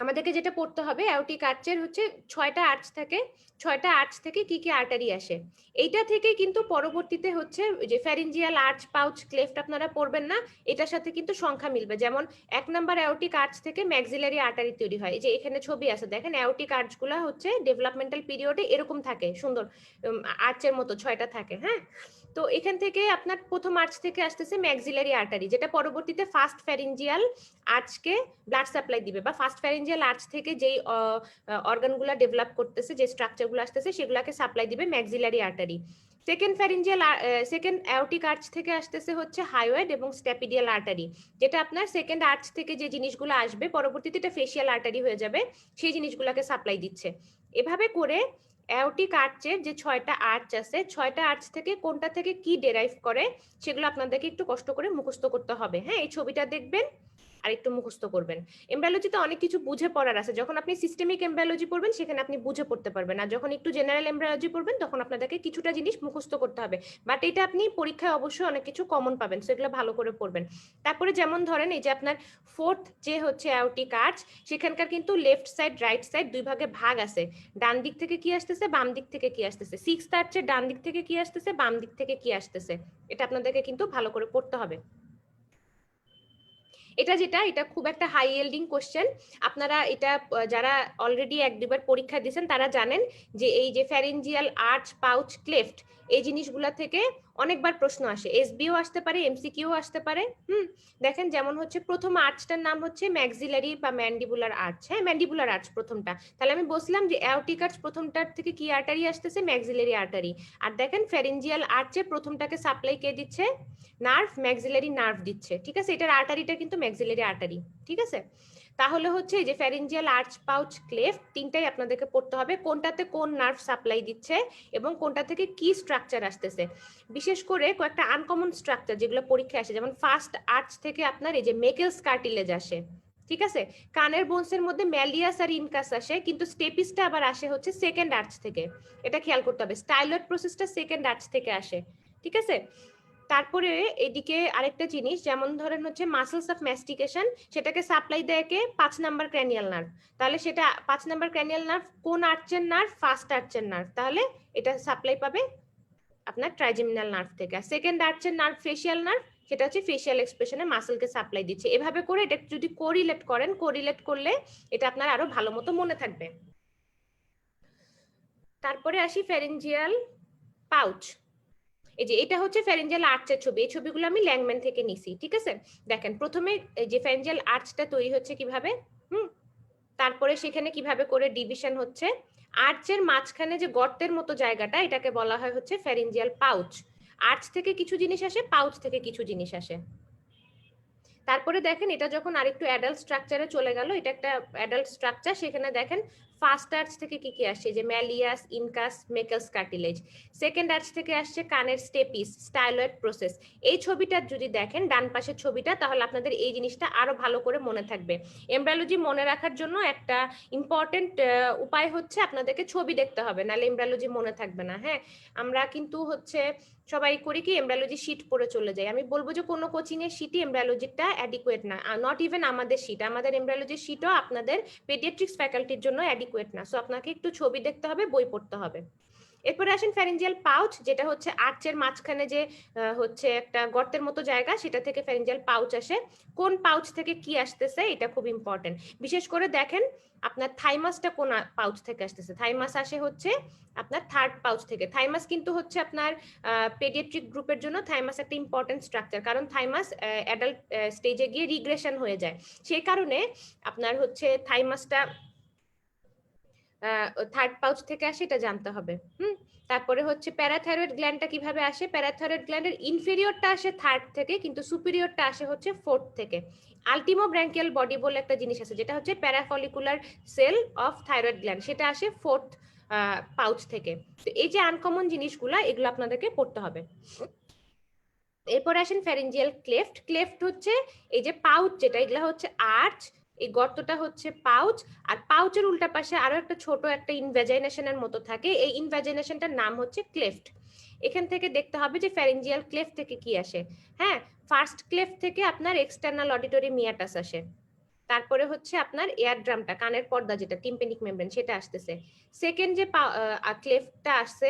আমাদেরকে যেটা পড়তে হবে অ্যাওর্টিক আর্চের হচ্ছে 6টা আর্চ থাকে, 6টা আর্চ থেকে কি কি আর্টারি আসে। এইটা থেকে কিন্তু পরবর্তীতে হচ্ছে যে ফ্যারিঞ্জিয়াল আর্চ, পাউচ, ক্লেফট আপনারা পড়বেন না, এটার সাথে কিন্তু সংখ্যা মিলবে। যেমন 1 নাম্বার অ্যাওর্টিক আর্চ থেকে ম্যাক্সিলারি আর্টারি তৈরি হয়। এই যে এখানে ছবি আছে দেখেন, অ্যাওর্টিক আর্চগুলো হচ্ছে ডেভেলপমেন্টাল পিরিয়ডে এরকম থাকে, সুন্দর আর্চের মতো 6টা থাকে। হ্যাঁ, তো এখান থেকে আপনার প্রথম আর্চ থেকে আসতেছে ম্যাক্সিলারি আর্টারি, যেটা পরবর্তীতে ফার্স্ট ফ্যারিঞ্জিয়াল আর্চকে ব্লাড সাপ্লাই দিবে, বা ফার্স্ট ফ্যারিঞ্জিয়াল আর্চ থেকে যেই অর্গানগুলো ডেভেলপ করতেছে, যে স্ট্রাকচারগুলো আসতেছে সেগুলোকে সাপ্লাই দিবে maxillary artery. Second aortic arch থেকে আসতেছে হচ্ছে হাইওয়েড এবং স্ট্যাপিডিয়াল আর্টারি, যেটা আপনার সেকেন্ড আর্চ থেকে যে জিনিসগুলো আসবে পরবর্তীতে এটা ফেশিয়াল আর্টারি হয়ে যাবে, সেই জিনিসগুলোকে সাপ্লাই দিচ্ছে। এভাবে করে অ্যাওর্টিক আর্চের যে 6টা আর্চ আছে, 6টা আর্চ থেকে কোনটা থেকে কি ডেরাইভ করে সেগুলো আপনাদেরকে একটু কষ্ট করে মুখস্থ করতে হবে। হ্যাঁ, এই ছবিটা দেখবেন আর একটু মুখস্থ করবেন। এমব্রায়োলজিতে অনেক কিছু বুঝে পড়ার আছে, যখন আপনি সিস্টেমিক এমব্রায়োলজি পড়বেন সেখানে আপনি বুঝে পড়তে পারবেন, আর যখন একটু জেনারেল এমব্রায়োলজি পড়বেন তখন আপনাদেরকে কিছুটা জিনিস মুখস্থ করতে হবে। বাট এটা আপনি পরীক্ষায় অবশ্যই অনেক কিছু কমন পাবেন, সেগুলো ভালো করে পড়বেন। তারপরে যেমন ধরেন এই যে আপনার ফোর্থ যে হচ্ছে অ্যাওর্টিক আর্চ, সেখানকার কিন্তু লেফট সাইড রাইট সাইড দুই ভাগে ভাগ আছে, ডান দিক থেকে কি আসতেছে, বাম দিক থেকে কি আসতেছে। সিক্সথ আর্চের ডান দিক থেকে কি আসতেছে, বাম দিক থেকে কি আসতেছে, এটা আপনাদেরকে কিন্তু ভালো করে পড়তে হবে। এটা খুব একটা হাই ইয়েল্ডিং কোশ্চেন। আপনারা এটা যারা অলরেডি 1-2বার পরীক্ষা দিয়েছেন তারা জানেন যে এই যে ফ্যারিঞ্জিয়াল আর্চ, পাউচ, ক্লেফট, এই জিনিসগুলা থেকে অনেকবার প্রশ্ন আসে, এসবিও আসতে পারে, এমসিকিউ আসতে পারে। দেখেন যেমন হচ্ছে প্রথম আর্চটার নাম হচ্ছে ম্যাক্সিলারি বা ম্যান্ডিবুলার আর্চ। হ্যাঁ, ম্যান্ডিবুলার আর্চ প্রথমটা, তাহলে আমি বলছিলাম যে অ্যাওর্টিক আর্চ প্রথমটার থেকে কি আর্টারি আসতেছে, ম্যাক্সিলারি আর্টারি। আর দেখেন ফ্যারিঞ্জিয়াল আর্চে প্রথমটাকে সাপ্লাই কে দিচ্ছে, নার্ভ, ম্যাক্সিলারি নার্ভ দিচ্ছে। ঠিক আছে, এটার আর্টারিটা কিন্তু ম্যাক্সিলারি আর্টারি। ঠিক আছে, তাহলে হচ্ছে যে ফ্যারিঞ্জিয়াল আর্চ, পাউচ, ক্লেফট তিনটাই আপনাদেরকে পড়তে হবে, কোনটাতে কোন নার্ভ সাপ্লাই দিচ্ছে এবং কোনটা থেকে কি স্ট্রাকচার আসতেছে। বিশেষ করে কয়েকটা আনকমন স্ট্রাকচার যেগুলো পরীক্ষায় আসে, যেমন ফার্স্ট আর্চ থেকে আপনার এই যে মেকেলস কার্টিলেজ আসে। ঠিক আছে, কানের বোনসের মধ্যে ম্যালিয়াস আর ইনকাস আসে, কিন্তু স্টেপিসটা আবার আসে হচ্ছে সেকেন্ড আর্চ থেকে, এটা খেয়াল করতে হবে। স্টাইলয়েড প্রসেসটা সেকেন্ড আর্চ থেকে আসে। ঠিক আছে, তারপরে এদিকে আরেকটা জিনিস, যেমন ধরেন হচ্ছে মাসলস অফ ম্যাস্টিকেশন, সেটাকে সাপ্লাই দেয় কে, 5 নাম্বার ক্র্যানিয়াল নার্ভ। তাহলে সেটা 5 নাম্বার ক্র্যানিয়াল নার্ভ কোন আর্চের নার্ভ, ফার্স্ট আর্চের নার্ভ, তাহলে এটা সাপ্লাই পাবে আপনার ট্রাইজেমিনাল নার্ভ থেকে। আর সেকেন্ড আর্চের নার্ভ ফেশিয়াল নার্ভ, সেটা হচ্ছে ফেশিয়াল এক্সপ্রেশনে মাসলকে সাপ্লাই দিচ্ছে। এভাবে করে এটা যদি কোরিলেট করেন, কোরিলেট করলে এটা আপনার আরো ভালো মতো মনে থাকবে। তারপরে আসি ফ্যারিঞ্জিয়াল পাউচ। এই যে এটা হচ্ছে ফ্যারিঞ্জিয়াল আর্চের ছবি, এই ছবিগুলো আমি ল্যাংম্যান থেকে নিছি। ঠিক আছে, দেখেন প্রথমে এই যে ফ্যারিঞ্জিয়াল আর্চটা তৈরি হচ্ছে কিভাবে, তারপরে সেখানে কিভাবে করে ডিভিশন হচ্ছে। আর্চের মাঝখানে যে গর্তের মতো জায়গাটা, এটাকে বলা হয় হচ্ছে ফ্যারিঞ্জিয়াল পাউচ। আর্চ থেকে কিছু জিনিস আসে, পাউচ থেকে কিছু জিনিস আসে। তারপরে দেখেন এটা যখন আরেকটু অ্যাডাল্ট স্ট্রাকচারে চলে গেল, এটা একটা অ্যাডাল্ট স্ট্রাকচার, সেখানে দেখেন ফার্স্ট আর্চ থেকে কি কি আসছে, যে malleus, incus, Meckel's cartilage. Second arch থেকে আসছে কানের স্টেপিস, স্টাইলয়েড প্রসেস। এই ছবিটা যদি দেখেন ডান পাশের ছবিটা, তাহলে আপনাদের এই জিনিসটা আরো ভালো করে মনে থাকবে। এমব্রায়োলজি মনে রাখার জন্য একটা ইম্পর্টেন্ট উপায় হচ্ছে আপনাদেরকে ছবি দেখতে হবে, নাহলে এমব্রায়োলজি মনে থাকবে না। হ্যাঁ, আমরা কিন্তু হচ্ছে সবাই করি কি, এমব্রায়োলজি শীট পড়ে চলে যায়। আমি বলবো যে কোনো কোচিং এর শীটই এমব্রায়োলজিটা অ্যাডিকুয়েট না, নট ইভেন আমাদের শীট, আমাদের এমব্রায়োলজি শীটও আপনাদের পেডিয়াট্রিক্স ফ্যাকাল্টির জন্য অ্যাডিকুয়েট না। সো আপনাকে একটু ছবি দেখতে হবে, বই পড়তে হবে। এরপরে আসেন ফ্যারিঞ্জিয়াল পাউচ, যেটা হচ্ছে আর্চের মাঝখানে যে হচ্ছে একটা গর্তের মতো জায়গা, সেটা থেকে ফ্যারিঞ্জিয়াল পাউচ আসে। কোন পাউচ থেকে কি আসতেছে এটা খুব ইম্পর্টেন্ট। বিশেষ করে দেখেন আপনার থাইমাসটা কোন পাউচ থেকে আসতেছে, থাইমাস আসে হচ্ছে আপনার থার্ড পাউচ থেকে। থাইমাস কিন্তু হচ্ছে আপনার পেডিয়াট্রিক গ্রুপের জন্য থাইমাস একটা ইম্পর্টেন্ট স্ট্রাকচার, কারণ থাইমাস অ্যাডাল্ট স্টেজে গিয়ে রিগ্রেশন হয়ে যায়, সেই কারণে আপনার হচ্ছে থাইমাসটা থার্ড পাউচ থেকে আসে, এটা জানতে হবে। তারপরে হচ্ছে প্যারাথাইরয়েড গ্ল্যান্ডটা কিভাবে আসে, প্যারাথাইরয়েড গ্ল্যান্ডের ইনফেরিয়রটা আসে থার্ড থেকে, কিন্তু সুপিরিয়রটা আসে হচ্ছে ফোর্থ থেকে। আলটিমো ব্র্যাঙ্কিয়াল বডি বলে একটা জিনিস আছে, যেটা হচ্ছে প্যারাফলিকুলার সেল অফ থাইরয়েড গ্ল্যান্ড, সেটা আসে ফোর্থ পাউচ থেকে। তো এই যে আনকমন জিনিসগুলা, এগুলো আপনাদেরকে পড়তে হবে। এরপর আসেন ফ্যারিঞ্জিয়াল ক্লেফট। ক্লেফট হচ্ছে এই যে পাউচ, যেটা এগুলা হচ্ছে আর্চ, এই গর্তটা হচ্ছে পাউচ, আর পাউচের উল্টা পাশে আরো একটা ছোট একটা ইনভ্যাজিনেশনের মতো থাকে, এই ইনভ্যাজিনেশনটার নাম হচ্ছে ক্লেফট। এখান থেকে দেখতে হবে যে ফ্যারিঞ্জিয়াল ক্লেফট থেকে কি আসে। হ্যাঁ, ফার্স্ট ক্লেফট থেকে আপনার এক্সটার্নাল অডিটরি মিয়াটাস আসে। তারপরে হচ্ছে আপনার এয়ার ড্রামটা, কানের পর্দা যেটা টিম্পেনিক মেমব্রেন, সেটা আসতেছে। সেকেন্ড যে ক্লেফটটা আসছে,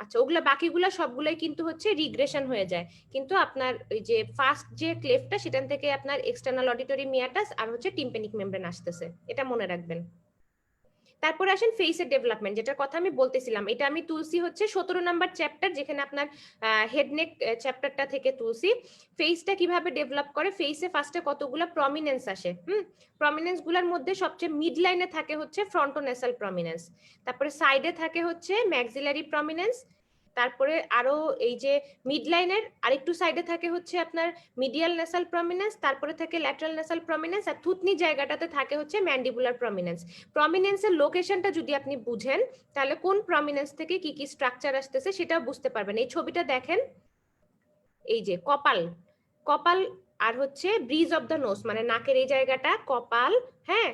আচ্ছা ওগুলা বাকিগুলা সবগুলাই কিন্তু হচ্ছে রিগ্রেশন হয়ে যায়, কিন্তু আপনার ওই যে ফার্স্ট যে ক্লেফটটা সেখান থেকে আপনার এক্সটার্নাল অডিটরি মিয়াটাস আর হচ্ছে টিম্পেনিক মেমব্রেন আসতেছে, এটা মনে রাখবেন। তারপরে আসেন ফেসের ডেভেলপমেন্ট, যেটার কথা আমি বলতেছিলাম, এটা আমি তুলসি হচ্ছে 17 নাম্বার চ্যাপ্টার, যেখানে আপনার হেড নেক চ্যাপ্টারটা থেকে তুলসি। ফেসটা কিভাবে ডেভেলপ করে, ফেসে ফার্স্টে কতগুলো প্রমিনেন্স আসে, প্রমিনেন্স গুলোর মধ্যে সবচেয়ে মিড লাইনে থাকে হচ্ছে ফ্রন্টোনেসাল প্রমিনেন্স, তারপরে সাইডে থাকে হচ্ছে ম্যাক্সিলারি প্রমিনেন্স, তারপরে আরো এই যে মিড লাইনের আরেকটু সাইডে থাকে হচ্ছে আপনার মিডিয়াল নেসাল প্রমিনেন্স, তারপরে থাকে ল্যাটারাল নেসাল প্রমিনেন্স, আর থুতনি জায়গাটাতে থাকে হচ্ছে ম্যান্ডিবুলার প্রমিনেন্স। প্রমিনেন্সের লোকেশনটা যদি আপনি বুঝেন, তাহলে কোন প্রমিনেন্স থেকে কি কি স্ট্রাকচার আসতেছে সেটাও বুঝতে পারবেন। এই ছবিটা দেখেন, এই যে কপাল, কপাল আর হচ্ছে ব্রিজ অফ দ্য নোজ, মানে নাকের এই জায়গাটা কপাল, হ্যাঁ,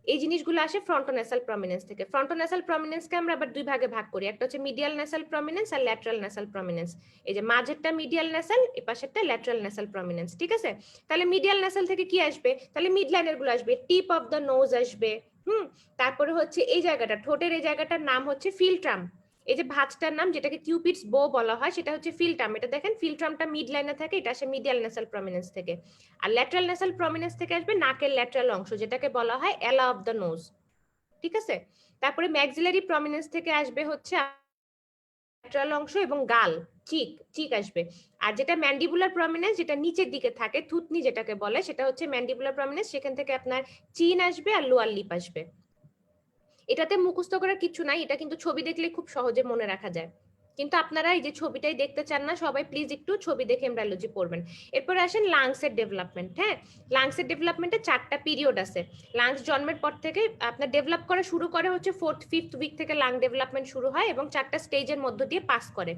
এই জিনিসগুলো আসে ফ্রন্টোনেসাল প্রমিনেন্স থেকে। ফ্রন্টোনেসাল প্রমিনেন্সকে আমরা আবার দুই ভাগে ভাগ করি, একটা হচ্ছে মিডিয়াল নেসাল প্রমিনেন্স আর ল্যাটারাল নেসাল প্রমিনেন্স। এই যে মাঝেরটা মিডিয়াল নেসাল, এই পাশেরটা ল্যাটারাল নেসাল প্রমিনেন্স, ঠিক আছে? তাহলে মিডিয়াল নেসাল থেকে কি আসবে, তাহলে মিড লাইনের গুলো আসবে, টিপ অফ দ্য নোজ আসবে, তারপরে হচ্ছে এই জায়গাটা, ঠোঁটের এই জায়গাটার নাম হচ্ছে ফিলট্রাম, এই যে ভাঁজটার নাম যেটাকে কিউপিডস বো বলা হয় সেটা হচ্ছে ফিলট্রাম, এটা দেখেন ফিলট্রামটা মিড লাইনে থাকে, এটা আসে মিডিয়াল নেসাল প্রমিনেন্স থেকে। আর ল্যাটারাল নেসাল প্রমিনেন্স থেকে আসবে নাকের ল্যাটারাল অংশ, যেটাকে বলা হয় এলা অফ দ্য নোজ, ঠিক আছে? তারপরে ম্যাক্সিলারি প্রমিনেন্স থেকে আসবে হচ্ছে ল্যাটারাল অংশ এবং গাল, চিক, চিক আসবে। আর যেটা ম্যান্ডিবুলার প্রমিনেন্স, যেটা নিচের দিকে থাকে, থুতনি যেটাকে বলে, সেটা হচ্ছে ম্যান্ডিবুলার প্রমিনেন্স, সেখান থেকে আপনার চিন আসবে আর লোয়ার লিপ আসবে। এটাতে মুখস্থ করার কিছু নাই, এটা কিন্তু ছবি দেখলে খুব সহজে মনে রাখা যায়, কিন্তু আপনারা এই যে ছবিটাই দেখতে চান না সবাই, প্লিজ একটু ছবি দেখে এমব্রায়োলজি পড়বেন। এরপরে আসেন লাংসের ডেভেলপমেন্ট। হ্যাঁ, লাংসের ডেভেলপমেন্টে 4টা পিরিয়ড আছে। লাংস জন্মের পর থেকে আপনার ডেভেলপ করা শুরু করে হচ্ছে 4th 5th উইক থেকে লাং ডেভেলপমেন্ট শুরু হয় এবং 4টা স্টেজের মধ্য দিয়ে পাস করে।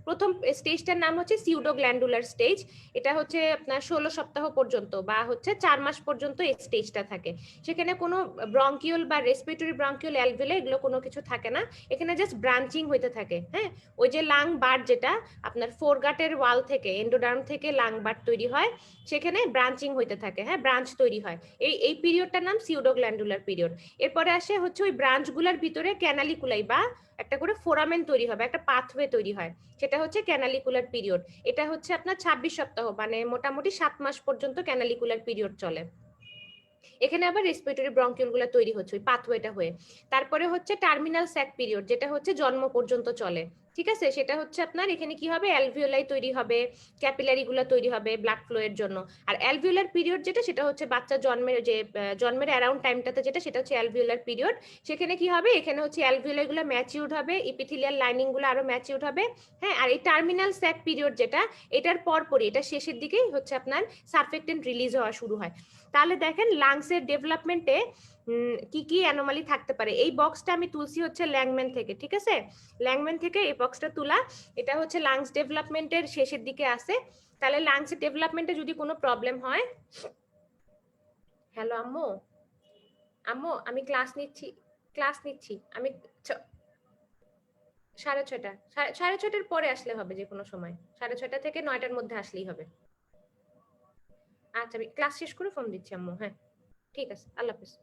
প্রথম স্টেজটার নাম হচ্ছে সিউডো গ্ল্যান্ডুলার স্টেজ, এটা হচ্ছে আপনার 16 সপ্তাহ পর্যন্ত বা হচ্ছে 4 মাস পর্যন্ত এই স্টেজটা থাকে। সেখানে কোনো ব্রঙ্কিউল বা রেসপিরেটরি ব্রঙ্কিউল অ্যালভিউলে এগুলো কোনো কিছু থাকে না, এখানে জাস্ট ব্রাঞ্চিং হইতে থাকে। হ্যাঁ, ওই যে লাং বার্ড যেটা আপনার ফোরগাটের ওয়াল থেকে, এন্ডোডার্ম থেকে লাং বার্ড তৈরি হয়, সেখানে ব্রাঞ্চিং হইতে থাকে, হ্যাঁ, ব্রাঞ্চ তৈরি হয়। এই পিরিয়ডটার নাম সিউডো গ্ল্যান্ডুলার পিরিয়ড। এরপরে আসে হচ্ছে ওই ব্রাঞ্চগুলোর ভিতরে ক্যানালিকুলাই বা একটা করে ফোরামেন তৈরি হবে, একটা পাথওয়ে তৈরি হয়, সেটা হচ্ছে ক্যানালিকুলার পিরিয়ড। এটা হচ্ছে আপনার 26 সপ্তাহ, মানে মোটামুটি 7 মাস পর্যন্ত ক্যানালিকুলার পিরিয়ড চলে। এখানে আবার রেসপিরেটরি ব্রঙ্কিউল গুলো তৈরি হচ্ছে ওই পাথওয়েটা হয়ে। তারপরে হচ্ছে টার্মিনাল স্যাক পিরিয়ড, যেটা হচ্ছে জন্ম পর্যন্ত চলে, ঠিক আছে? সেটা হচ্ছে আপনার এখানে কি হবে, অ্যালভিওলাই তৈরি হবে, ক্যাপিলারি গুলো তৈরি হবে ব্লাড ফ্লো এর জন্য। আর অ্যালভিওলার পিরিয়ড যেটা, সেটা হচ্ছে বাচ্চা জন্মের যে জন্মের অ্যারাউন্ড টাইমটাতে যেটা, সেটা হচ্ছে অ্যালভিওলার পিরিয়ড। সেখানে কি হবে, এখানে হচ্ছে অ্যালভিওলাই গুলো ম্যাচিউরড হবে, ইপিথিলিয়াল লাইনিং গুলো আরো ম্যাচিউরড হবে। হ্যাঁ, আর এই টার্মিনাল স্যাক পিরিয়ড যেটা, এটার পরপরই, এটা শেষের দিকেই হচ্ছে আপনার সারফেক্টেন্ট রিলিজ হওয়া শুরু হয়। তাহলে দেখেন লাংসের ডেভেলপমেন্টে কি কি অ্যানোমালি থাকতে পারে। এই বক্সটা আমি তুলছি হচ্ছে ল্যাংম্যান থেকে, ঠিক আছে? ল্যাংম্যান থেকে এই বক্সটা তোলা, এটা হচ্ছে লাংস ডেভেলপমেন্টের শেষের দিকে আছে। তাহলে লাংসের ডেভেলপমেন্টে যদি কোনো প্রবলেম হয়, হ্যালো আম্মু, আম্মু আমি ক্লাস নিচ্ছি আমি 6:30, 6:30 পরে আসলে হবে, যে কোনো সময় 6:30 থেকে 9টার মধ্যে আসলেই হবে। আচ্ছা আমি ক্লাস শেষ করে ফোন দিচ্ছি আম্মু, হ্যাঁ ঠিক আছে, আল্লাহ হাফেজ।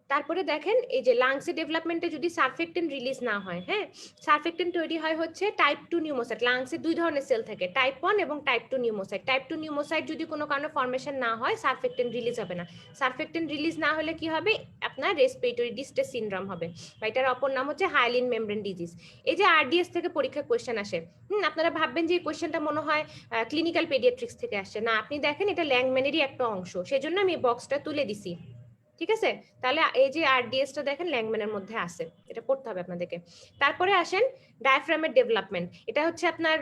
তারপরে দেখেন এই যে লাংসের ডেভেলপমেন্টে যদি সারফেক্টেন্ট রিলিজ না হয়, হ্যাঁ, সারফেক্টেন্ট তৈরি হয় হচ্ছে টাইপ 2 নিউমোসাইট। লাংসে দুই ধরনের সেল থাকে, টাইপ 1 এবং টাইপ 2 নিউমোসাইট। টাইপ 2 নিউমোসাইট যদি কোনো কারণে ফর্মেশন না হয়, সারফেক্টেন্ট রিলিজ হবে না। সারফেক্টেন্ট রিলিজ না হলে কি হবে, আপনার রেসপিরেটরি ডিস্ট্রেস সিনড্রোম হবে, বা এটার অপর নাম হচ্ছে হাইলিন মেমব্রেন ডিজিজ। এই যে আরডিএস থেকে পরীক্ষা কোয়েশ্চেন আসে, আপনারা ভাববেন যে এই কোয়েশ্চেনটা মনে হয় ক্লিনিক্যাল পেডিয়াট্রিক্স থেকে আসছে, না, আপনি দেখেন এটা ল্যাংম্যানেরই একটা অংশ, সেজন্য আমি এই বক্সটা তুলে দিছি, ঠিক আছে? তাহলে এই যে আরডিএসটা দেখেন ল্যাংম্যানের মধ্যে আছে, এটা পড়তে হবে আপনাদেরকে। তারপরে আসেন ডায়াফ্রামের ডেভেলপমেন্ট, এটা হচ্ছে আপনার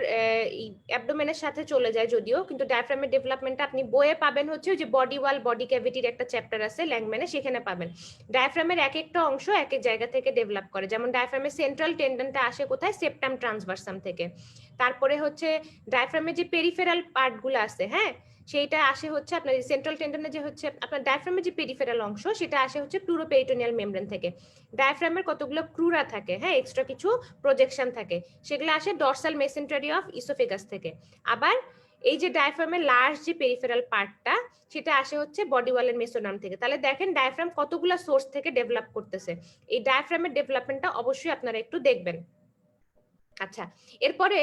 অ্যাবডোমেনের সাথে চলে যায় যদিও, কিন্তু ডায়াফ্রামের ডেভেলপমেন্টটা আপনি বইয়ে পাবেন হচ্ছে ওই যে বডি ওয়াল বডি ক্যাভিটির একটা চ্যাপ্টার আছে ল্যাংম্যানে, সেখানে পাবেন। ডায়াফ্রামের এক একটা অংশ এক এক জায়গা থেকে ডেভেলপ করে, যেমন ডায়াফ্রামের সেন্ট্রাল টেন্ডনটা আসে কোথায়, সেপ্টাম ট্রান্সভার্সাম থেকে। তারপরে হচ্ছে ডায়াফ্রামের যে পেরিফেরাল পার্টগুলো আছে, হ্যাঁ, সেইটা আসে হচ্ছে আপনার সেন্ট্রাল টেন্ডনে, যে হচ্ছে আপনার ডায়াফ্রামের যে পেরিফেরাল অংশ, সেটা আসে হচ্ছে প্লুরোপেরিটোনিয়াল মেমব্রেন থেকে। ডায়াফ্রামের কতগুলো ক্রুরা থাকে, হ্যাঁ, এক্সট্রা কিছু প্রজেকশন থাকে, সেগুলো আসে ডর্সাল মেসেন্টারি অফ ইসোফেগাস থেকে। আবার এই যে ডায়াফ্রামের লার্জ যে পেরিফেরাল পার্টটা সেটা আসে হচ্ছে বডি ওয়ালের মেসোনাম থেকে। তাহলে দেখেন ডায়াফ্রাম কতগুলা সোর্স থেকে ডেভেলপ করতেছে। এই ডায়াফ্রামের ডেভেলপমেন্টটা অবশ্যই আপনারা একটু দেখবেন। আচ্ছা, এরপরে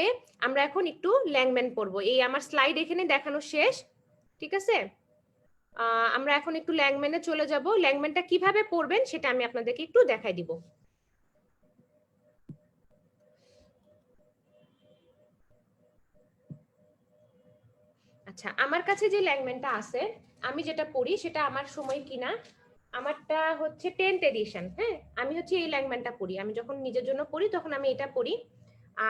আমরা এখন একটু ল্যাংম্যান পড়বো। এই আমার স্লাইড এখানে দেখানো শেষ, ঠিক আছে? আমরা এখন একটু ল্যাংম্যানে চলে যাব। ল্যাংম্যানটা কিভাবে পড়বেন সেটা আমি আপনাদেরকে একটু দেখাই দিব। আচ্ছা, আমার কাছে যে ল্যাংম্যানটা আছে আমি যেটা পড়ি সেটা আমার সময় কিনা, আমারটা হচ্ছে 10th এডিশন। হ্যাঁ, আমি হচ্ছে এই ল্যাংম্যানটা পড়ি। আমি যখন নিজের জন্য পড়ি তখন আমি এটা পড়ি।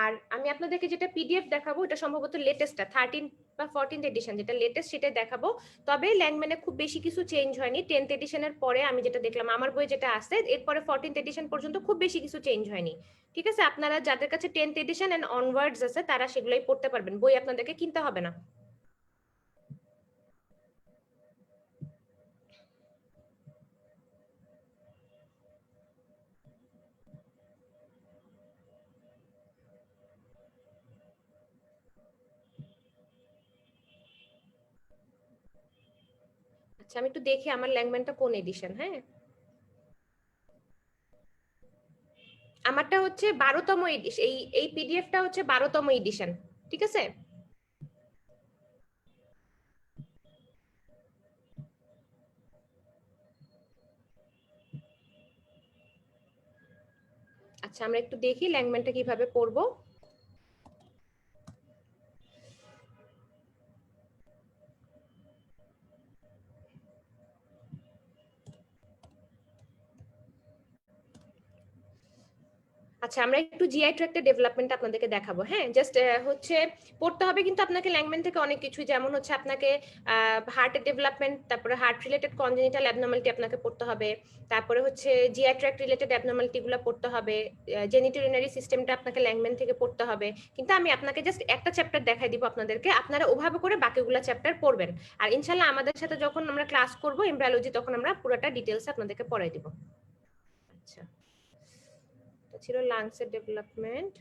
আর আমি আপনাদেরকে যেটা পিডিএফ দেখাবো এটা সম্ভবত লেটেস্টটা 13 বা 14th এডিশন, যেটা লেটেস্ট সেটাই দেখাবো। তবে ল্যাংম্যানে খুব বেশি কিছু চেঞ্জ হয়নি। 10th এডিশনের পরে আমি যেটা দেখলাম আমার বই যেটা আছে এরপরে 14th এডিশন পর্যন্ত খুব বেশি কিছু চেঞ্জ হয়নি। ঠিক আছে, আপনারা যাদের কাছে 10th এডিশন এন্ড অনওয়ার্ডস আছে তারা সেগুলোই পড়তে পারবেন, বই আপনাদেরকে কিনতে হবে না। আচ্ছা, আমি একটু দেখি আমার ল্যাংম্যানটা কোন এডিশন। হ্যাঁ, আমারটা হচ্ছে 12তম এডিশন। এই পিডিএফটা হচ্ছে 12তম এডিশন। ঠিক আছে, আচ্ছা আমরা একটু দেখি ল্যাংম্যানটা কিভাবে পড়বো। আচ্ছা, আমরা একটু জিআই ট্র্যাক্টের ডেভেলপমেন্ট আপনাদেরকে দেখাবো। হ্যাঁ, জাস্ট হচ্ছে পড়তে হবে কিন্তু আপনাকে ল্যাংম্যান থেকে অনেক কিছু, যেমন হচ্ছে আপনাকে হার্টের ডেভেলপমেন্ট, তারপরে হার্ট রিলেটেড কনজেনিটাল অ্যাবনর্মালিটি আপনাকে পড়তে হবে, তারপরে হচ্ছে জিআই ট্র্যাক্ট রিলেটেড অ্যাবনর্মালিটি গুলো পড়তে হবে, জেনিটোরিনারি সিস্টেমটা আপনাকে ল্যাংম্যান থেকে পড়তে হবে। কিন্তু আমি আপনাকে জাস্ট একটা চ্যাপ্টার দেখাই দিব আপনাদেরকে, আপনারা ওভাবে করে বাকিগুলো চ্যাপ্টার পড়বেন। আর ইনশাল্লাহ আমাদের সাথে যখন আমরা ক্লাস করব এমব্রায়োলজি তখন আমরা পুরোটা ডিটেলস আপনাদেরকে পড়াই দিব। আচ্ছা, ছিল লাংসের ডেভেলপমেন্ট,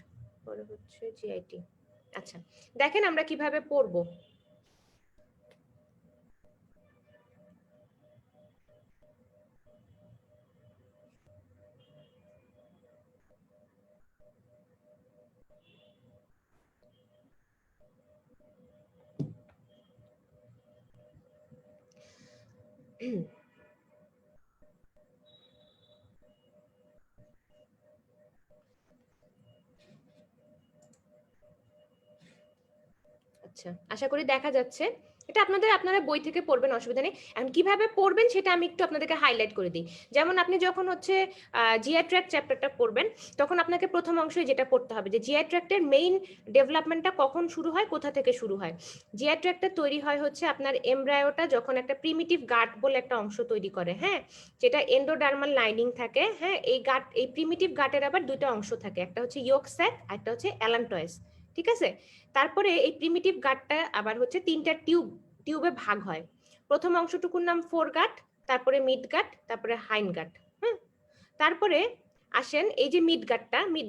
পরে হচ্ছে জিআইটি। আচ্ছা, দেখেন আমরা কিভাবে পড়বো। আচ্ছা, আশা করি দেখা যাচ্ছে। এটা আপনারা বই থেকে পড়বেন, অসুবিধা নেই। এখন কিভাবে পড়বেন সেটা আমি একটু আপনাদেরকে হাইলাইট করে দিই। যেমন আপনি যখন হচ্ছে জিআই ট্র্যাক্ট চ্যাপ্টারটা পড়বেন তখন আপনাকে প্রথম অংশে যেটা পড়তে হবে যে জিআই ট্র্যাক্টের মেইন ডেভেলপমেন্টটা কখন শুরু হয়, কোথা থেকে শুরু হয়। জিআই ট্র্যাক্টটা তৈরি হয় হচ্ছে আপনার এমব্রায়োটা যখন একটা প্রিমিটিভ গাট বলে একটা অংশ তৈরি করে, হ্যাঁ, যেটা এন্ডোডার্মাল লাইনিং থাকে। হ্যাঁ, এই প্রিমিটিভ গাটের আবার দুটো অংশ থাকে, একটা হচ্ছে ইয়োক স্যাক আর একটা হচ্ছে অ্যালান্টয়েস। ঠিক আছে, তারপরে এই প্রিমিটিভ গাটটা আবার হচ্ছে তিনটা টিউবে ভাগ হয়। প্রথম অংশটুকুর নাম ফোর গাট, তারপরে মিড গাট, তারপরে হাইন গাট। হ্যাঁ, তারপরে আসেন এই যে মিড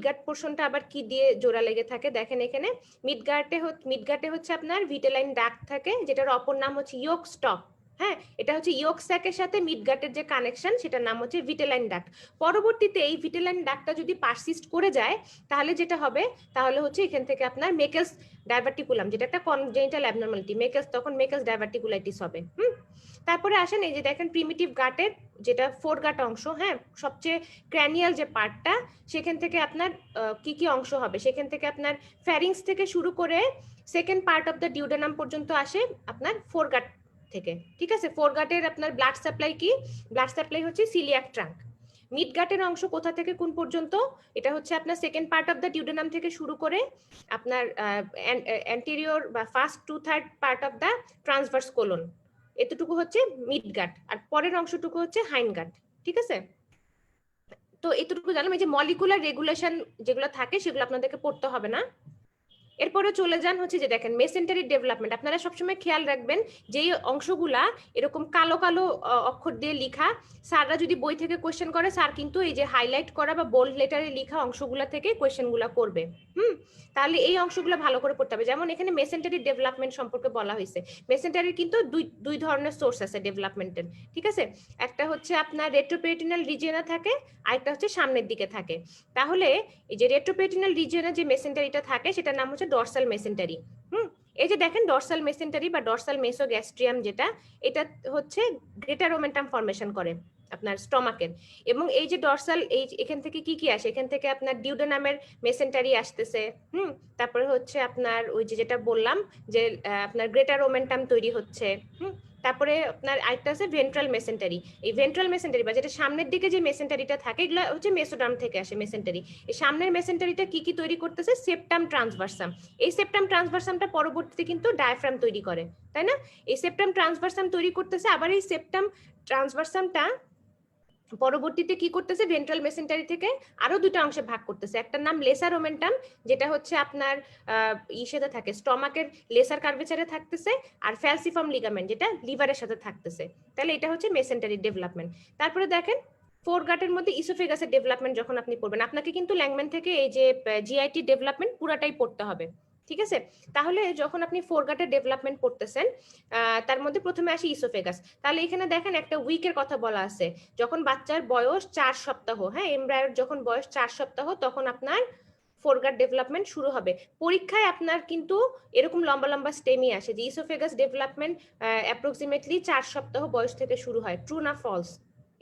গাট পোর্শনটা আবার কি দিয়ে জোড়া লেগে থাকে দেখেন এখানে। মিড গাটে হচ্ছে আপনার ভিটেলাইন ডাক্ট থাকে, যেটার অপর নাম হচ্ছে ইয়োক স্টক। হ্যাঁ, এটা হচ্ছে ইয়োক স্যাকের সাথে মিড গাটের যে কানেকশন সেটার নাম হচ্ছে ভিটেলাইন ডাক্ট। পরবর্তীতে এই ভিটেলাইন ডাক্টটা যদি পারসিস্ট করে যায় তাহলে যেটা হবে, তাহলে হচ্ছে এখান থেকে আপনার মেকেলস ডাইভার্টিকুলাম, যেটা একটা কনজেনিটাল অ্যাবনর্মালিটি, তখন মেকেলস ডাইভার্টিকুলাইটিস হবে। তারপরে আসেন এই যে দেখেন প্রিমিটিভ গাটের যেটা ফোর গাট অংশ, হ্যাঁ, সবচেয়ে ক্র্যানিয়াল যে পার্টটা, সেখান থেকে আপনার কি কি অংশ হবে, সেখান থেকে আপনার ফ্যারিংস থেকে শুরু করে second part of the duodenum পর্যন্ত আসে আপনার ফোর গাট থেকে। ঠিক আছে, ফোর গাটের আপনার ব্লাড সাপ্লাই কি, ব্লাড সাপ্লাই হচ্ছে সিলিয়াক ট্রাঙ্ক। মিড গাটের অংশ কোথা থেকে কোন পর্যন্ত, এটা হচ্ছে আপনার second part of the duodenum থেকে শুরু করে আপনার অ্যান্টেরিয়র বা first 2/3 part of the transverse colon, এতটুকু হচ্ছে মিড গাট, আর পরের অংশটুকু হচ্ছে হাইন গাট। ঠিক আছে, তো এতটুকু জানলাম। এই যে মলিকুলার রেগুলেশন যেগুলো থাকে সেগুলো আপনাদেরকে পড়তে হবে না। এরপরে চলে যান হচ্ছে যে দেখেন মেসেন্টারি ডেভেলপমেন্ট। আপনারা সবসময় খেয়াল রাখবেন যে অংশগুলা এরকম কালো কালো অক্ষর দিয়ে লেখা, স্যাররা যদি বই থেকে কোয়েশ্চেন করে স্যার কিন্তু এই যে হাইলাইট করা বা বোল্ড লেটারে লেখা অংশগুলা থেকে কোয়েশ্চেনগুলা করবে। তাহলে এই অংশগুলো ভালো করে পড়তে হবে। যেমন এখানে মেসেন্টারি ডেভেলপমেন্ট সম্পর্কে বলা হয়েছে। মেসেন্টারির কিন্তু দুই ধরনের সোর্স আছে ডেভেলপমেন্টের, ঠিক আছে? একটা হচ্ছে আপনার রেট্রোপেরিটোনাল রিজিয়নে থাকে, আরেকটা হচ্ছে সামনের দিকে থাকে। তাহলে এই যে রেট্রোপেরিটোনাল রিজিয়নে যে মেসেন্টারিটা থাকে সেটার নাম হচ্ছে ডরসাল মেসেন্টারি। এই যে দেখেন ডরসাল মেসেন্টারি বা ডরসাল মেসোগ্যাস্ট্রিয়াম যেটা, এটা হচ্ছে গ্রেটার ওমেন্টাম ফর্মেশন করে আপনার স্টমাকের। এবং এই যে ডরসাল, এই এখান থেকে কি কি আসে, এখান থেকে আপনার ডিউডেনামের মেসেন্টারি আসতেছে। তারপরে হচ্ছে আপনার ওই যে যেটা বললাম যে আপনার গ্রেটার ওমেন্টাম তৈরি হচ্ছে। তারপরে আপনার আরেকটা আছে ভেন্ট্রাল মেসেন্টারি। এই ভেন্ট্রাল মেসেন্টারি বা যেটা সামনের দিকে যে মেসেন্টারিটা থাকে, এগুলো হচ্ছে মেসোডার্ম থেকে আসে মেসেন্টারি। এই সামনের মেসেন্টারিটা কি কি তৈরি করতেছে, সেপ্টাম ট্রান্সভার্সাম। এই সেপ্টাম ট্রান্সভার্সামটা পরবর্তীতে কিন্তু ডায়াফ্রাম তৈরি করে, তাই না? এই সেপ্টাম ট্রান্সভার্সাম তৈরি করতেছে, আবার এই সেপ্টাম ট্রান্সভার্সামটা পরবর্তীতে কি করতেছে, ভেন্ট্রাল মেসেন্টারি থেকে আরো দুটো অংশে ভাগ করতেছে। একটার নাম লেসার ওমেন্টাম, যেটা হচ্ছে আপনার ইসেতে থাকে, স্টমাকের লেসার কার্ভেচারে থাকতেছে, আর ফ্যালসিফর্ম লিগামেন্ট যেটা লিভারের সাথে থাকতেছে। তাহলে এটা হচ্ছে মেসেন্টারি ডেভেলপমেন্ট। তারপরে দেখেন ফোরগাটের মধ্যে ইসোফেগাসের ডেভেলপমেন্ট যখন আপনি পড়বেন, আপনাকে কিন্তু ল্যাংম্যান থেকে এই যে জিআইটি ডেভেলপমেন্ট পুরাটাই পড়তে হবে, ঠিক আছে? তাহলে যখন আপনি ফোরগাটের ডেভেলপমেন্ট পড়তেছেন, তার মধ্যে প্রথমে আসে ইসোফেগাস। তাহলে এখানে দেখেন একটা উইকের কথা বলা আছে। যখন বাচ্চার বয়স 4 সপ্তাহ, হ্যাঁ, এমব্রায়োর যখন বয়স 4 সপ্তাহ, তখন আপনার ফোরগাট ডেভেলপমেন্ট শুরু হবে। পরীক্ষায় আপনার কিন্তু এরকম লম্বা লম্বা স্টেমই আসে যে ইসোফেগাস ডেভেলপমেন্ট অ্যাপ্রক্সিমেটলি 4 সপ্তাহ বয়স থেকে শুরু হয়। ট্রু না ফলস?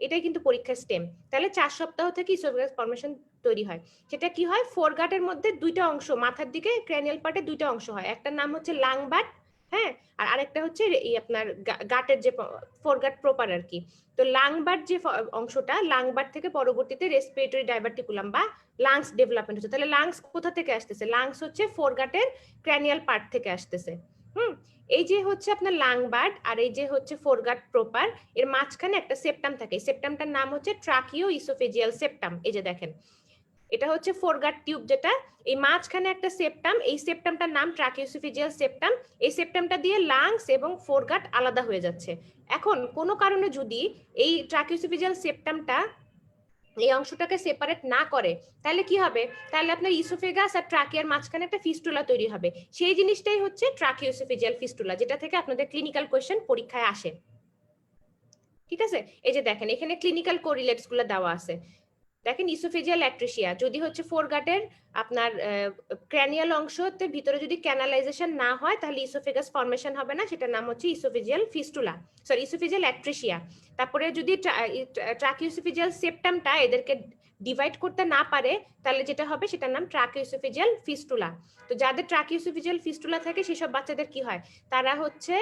এটাই কিন্তু পরীক্ষার স্টেম। তাহলে 4 সপ্তাহ থেকে ইসোফেগাস ফর্মেশন তৈরি হয়। সেটা কি হয়, ফোরগাটের মধ্যে দুইটা অংশ, মাথার দিকে ক্র্যানিয়াল পার্টে দুইটা অংশ হয়। একটার নাম হচ্ছে লাংবাট, হ্যাঁ, আর আরেকটা হচ্ছে এই আপনার গাটের যে ফোরগাট প্রপার আর কি। তো লাংবাট যে অংশটা, লাংবাট থেকে পরবর্তীতে রেসপিরেটরি ডাইভার্টিকুলাম বা লাংস ডেভেলপমেন্ট হচ্ছে। তাহলে লাংস কোথা থেকে আসতেছে, লাংস হচ্ছে ফোরগাটের ক্র্যানিয়াল পার্ট থেকে আসতেছে। এই যে হচ্ছে আপনার লাংবাট আর এই যে হচ্ছে ফোরগাট প্রপার, এর মাঝখানে একটা সেপ্টাম থাকে। সেপ্টামটার নাম হচ্ছে ট্রাকিও ইসোফেজিয়াল সেপ্টাম। এই যে দেখেন, এটা হচ্ছে ফোরগাট টিউব, যেটা এই মাঝখানে একটা সেপ্টাম, এই সেপ্টামটার নাম ট্রাকিওসোফেজিয়াল সেপ্টাম। এই সেপ্টামটা দিয়ে লাংস এবং ফোরগাট আলাদা হয়ে যাচ্ছে। এখন কোনো কারণে যদি এই ট্রাকিওসোফেজিয়াল সেপ্টামটা এই অংশটাকে সেপারেট না করে, তাহলে কি হবে, তাহলে আপনার ইসোফেগাস আর ট্রাকিয়ার মাঝখানে একটা ফিস্টুলা তৈরি হবে। সেই জিনিসটাই হচ্ছে ট্রাকিওসোফেজিয়াল ফিস্টুলা, যেটা থেকে আপনাদের ক্লিনিক্যাল কোয়েশ্চেন পরীক্ষায় আসে, ঠিক আছে? এই যে দেখেন এখানে ক্লিনিক্যাল কোরিলেটস গুলো দেওয়া আছে। দেখেন ইসোফেজিয়াল অ্যাট্রেসিয়া যদি হচ্ছে ফোরগাটের আপনার ক্র্যানিয়াল অংশতে ভিতরে যদি ক্যানালাইজেশন না হয়, তাহলে ইসোফেগাস ফর্মেশন হবে না, সেটার নাম হচ্ছে oesophageal fistula, sorry oesophageal atresia. তারপরে যদি ট্রাকিওসোফেজিয়াল সেপ্টামটা এদেরকে ডিভাইড করতে না পারে, তাহলে যেটা হবে সেটার নাম ট্রাকিওসোফেজিয়াল ফিস্টুলা। তো যাদের ট্রাকিওসোফেজিয়াল ফিস্টুলা থাকে সেসব বাচ্চাদের কি হয়, তারা হচ্ছে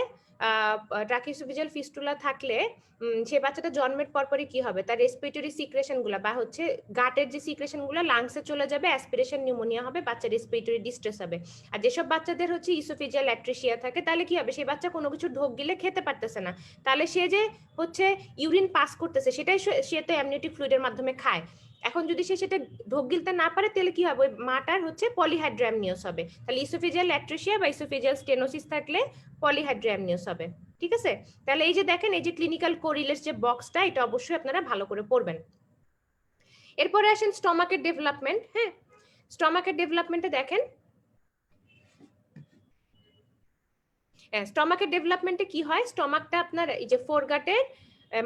ট্রাকিওসোফেজিয়াল ফিস্টুলা থাকলে সে বাচ্চাটা জন্মের পরপরই কি হবে, তার রেসপিরেটরি সিক্রেশন গুলা বা হচ্ছে গাটের যে সিক্রেশন গুলা লাংসে চলে যাবে, অ্যাসপিরেশন নিউমোনিয়া হবে, বাচ্চার রেসপিরেটরি ডিস্ট্রেস হবে। আর যেসব বাচ্চাদের হচ্ছে ইসোফেজিয়াল অ্যাট্রেসিয়া থাকে, তাহলে কি হবে, সেই বাচ্চা কোনো কিছু ঢোক গিলে খেতে পারতেছে না, তাহলে সে যে হচ্ছে ইউরিন পাস করতেছে সেটাই সে তো অ্যামনিওটিক ফ্লুইডের মাধ্যমে খায়। এখন যদি সে সেটা ঢোক গিলতে না পারে, তাহলে কি হবে, ওই মাটার হচ্ছে পলিহাইড্রামনিয়াস হবে। তাহলে ইসোফেজিয়াল অ্যাট্রেসিয়া বা ইসোফেজিয়াল স্টেনোসিস থাকলে পলিহাইড্রামনিয়াস হবে, ঠিক আছে? তাহলে এই যে দেখেন এই যে ক্লিনিক্যাল কোরিলেটস যে বক্সটা, এটা অবশ্যই আপনারা ভালো করে পড়বেন। এরপরে আসেন স্টমাকের ডেভেলপমেন্ট। হ্যাঁ, স্টমাকের ডেভেলপমেন্টে দেখেন স্টমাকের ডেভেলপমেন্টে কি হয়, স্টমাকটা আপনার এই যে ফোরগাটের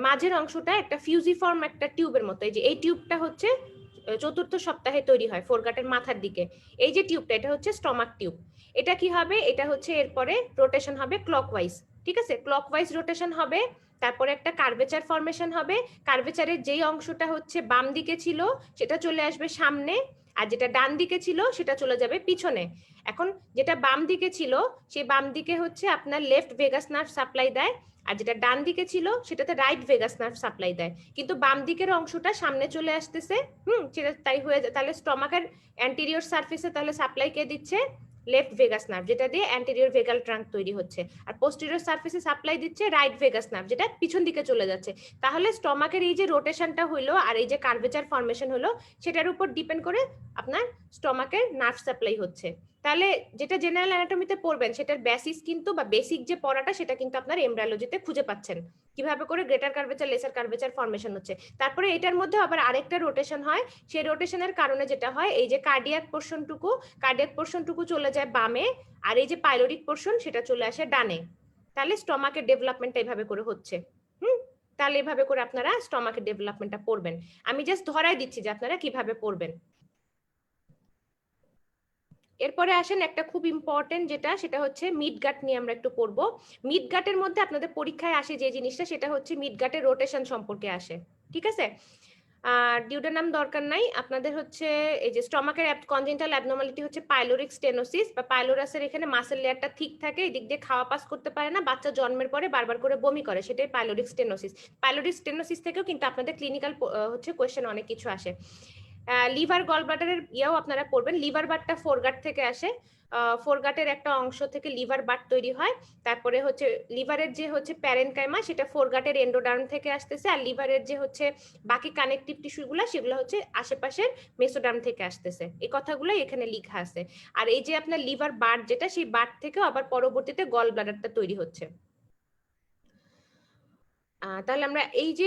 মাঝের অংশটা একটা ফিউজিফর্ম একটা টিউবের মতো। এই যে এই টিউবটা হচ্ছে চতুর্থ সপ্তাহে তৈরি হয় ফোরগাটের মাথার দিকে। এই যে টিউবটা, এটা হচ্ছে স্টমাক টিউব। এটা কি হবে, এটা হচ্ছে এরপরে রোটেশন হবে ক্লকওয়াইজ, ঠিক আছে? ক্লকওয়াইজ রোটেশন হবে, তারপরে একটা কার্ভেচার ফর্মেশন হবে। কার্ভেচারের যেই অংশটা হচ্ছে বাম দিকে ছিল সেটা চলে আসবে সামনে, আর যেটা ডান দিকে ছিল সেটা চলে যাবে পিছনে। এখন যেটা বাম দিকে ছিল সেই বাম দিকে হচ্ছে আপনার লেফট ভেগাস নার্ভ সাপ্লাই দেয়, আর যেটা ডান দিকে ছিল সেটাতে রাইট ভেগাস নার্ভ সাপ্লাই দেয়। কিন্তু বাম দিকের অংশটা সামনে চলে আসতেছে, সেটা তাই হয়ে যায়। তাহলে স্টমাকের অ্যান্টেরিয়র সারফেসে তাহলে সাপ্লাই কে দিচ্ছে, লেফট ভেগাস নার্ভ, যেটা দিয়ে অ্যান্টেরিয়র ভেগাল ট্রাঙ্ক তৈরি হচ্ছে। আর পোস্টেরিয়র সারফেসে সাপ্লাই দিচ্ছে রাইট ভেগাস নার্ভ, যেটা পিছন দিকে চলে যাচ্ছে। তাহলে স্টমাকের এই যে রোটেশনটা হইলো আর এই যে কার্ভেচার ফর্মেশন হলো, সেটার উপর ডিপেন্ড করে আপনার স্টমাকের নার্ভ সাপ্লাই হচ্ছে। তাহলে যেটা জেনারেল অ্যানাটমিতে পড়বেন সেটার বেসিস কিন্তু বা বেসিক যে পড়াটা সেটা কিন্তু আপনার এমব্রায়োলজিতে খুঁজে পাচ্ছেন, কিভাবে করে greater curvature lesser curvature formation হচ্ছে। তারপরে এটার মধ্যে আবার আরেকটা রোটেশন হয়, সেই রোটেশনের কারণে যেটা হয় এই যে কার্ডিয়াক পোর্শনটুকু চলে যায় বামে, আর এই যে পাইলোরিক পোর্শন সেটা চলে আসে ডানে। তাহলে স্টমাকের ডেভেলপমেন্টটা এইভাবে করে হচ্ছে। তাহলে এভাবে করে আপনারা স্টমাকের ডেভেলপমেন্টটা পড়বেন। আমি জাস্ট ধরাই দিচ্ছি যে আপনারা কিভাবে পড়বেন। এরপরে আসেন একটা খুব ইম্পর্টেন্ট যেটা, সেটা হচ্ছে মিড গাট নিয়ে আমরা একটু পড়বো। মিড গাটের মধ্যে আপনাদের পরীক্ষায় আসে যে জিনিসটা সেটা হচ্ছে মিড গাটের রোটেশন সম্পর্কে আসে, ঠিক আছে। আর ডিউডেনাম দরকার নাই আপনাদের, হচ্ছে এই যে স্টমাকের কনজেন্টাল অ্যাবনর্মালিটি হচ্ছে পাইলোরিক স্টেনোসিস বা পাইলোরাসের এখানে মাসেল লেয়ারটা ঠিক থাকে, এদিক দিয়ে খাওয়া পাস করতে পারে না, বাচ্চা জন্মের পরে বারবার করে বমি করে, সেটাই পাইলোরিক স্টেনোসিস। পাইলোরিক স্টেনোসিস থেকেও কিন্তু আপনাদের ক্লিনিক্যাল হচ্ছে কোয়েশ্চেন অনেক কিছু আসে। লিভার গল ব্লাডারের ইয়েও আপনারা পড়বেন। লিভার বারটা ফোরগাট থেকে আসে, ফোরগাটের একটা অংশ থেকে লিভার বার তৈরি হয়। তারপরে হচ্ছে লিভারের যে হচ্ছে প্যারেনকাইমা সেটা ফোরগাটের এন্ডোডার্ম থেকে আসতেছে, আর লিভারের যে হচ্ছে বাকি কানেকটিভ টিস্যুগুলো সেগুলো হচ্ছে আশেপাশের মেসোডার্ম থেকে আসতেছে। এই কথাগুলোই এখানে লেখা আছে। আর এই যে আপনার লিভার বার যেটা, সেই বার থেকেও আবার পরবর্তীতে গল ব্লাডারটা তৈরি হচ্ছে। তাহলে আমরা এই যে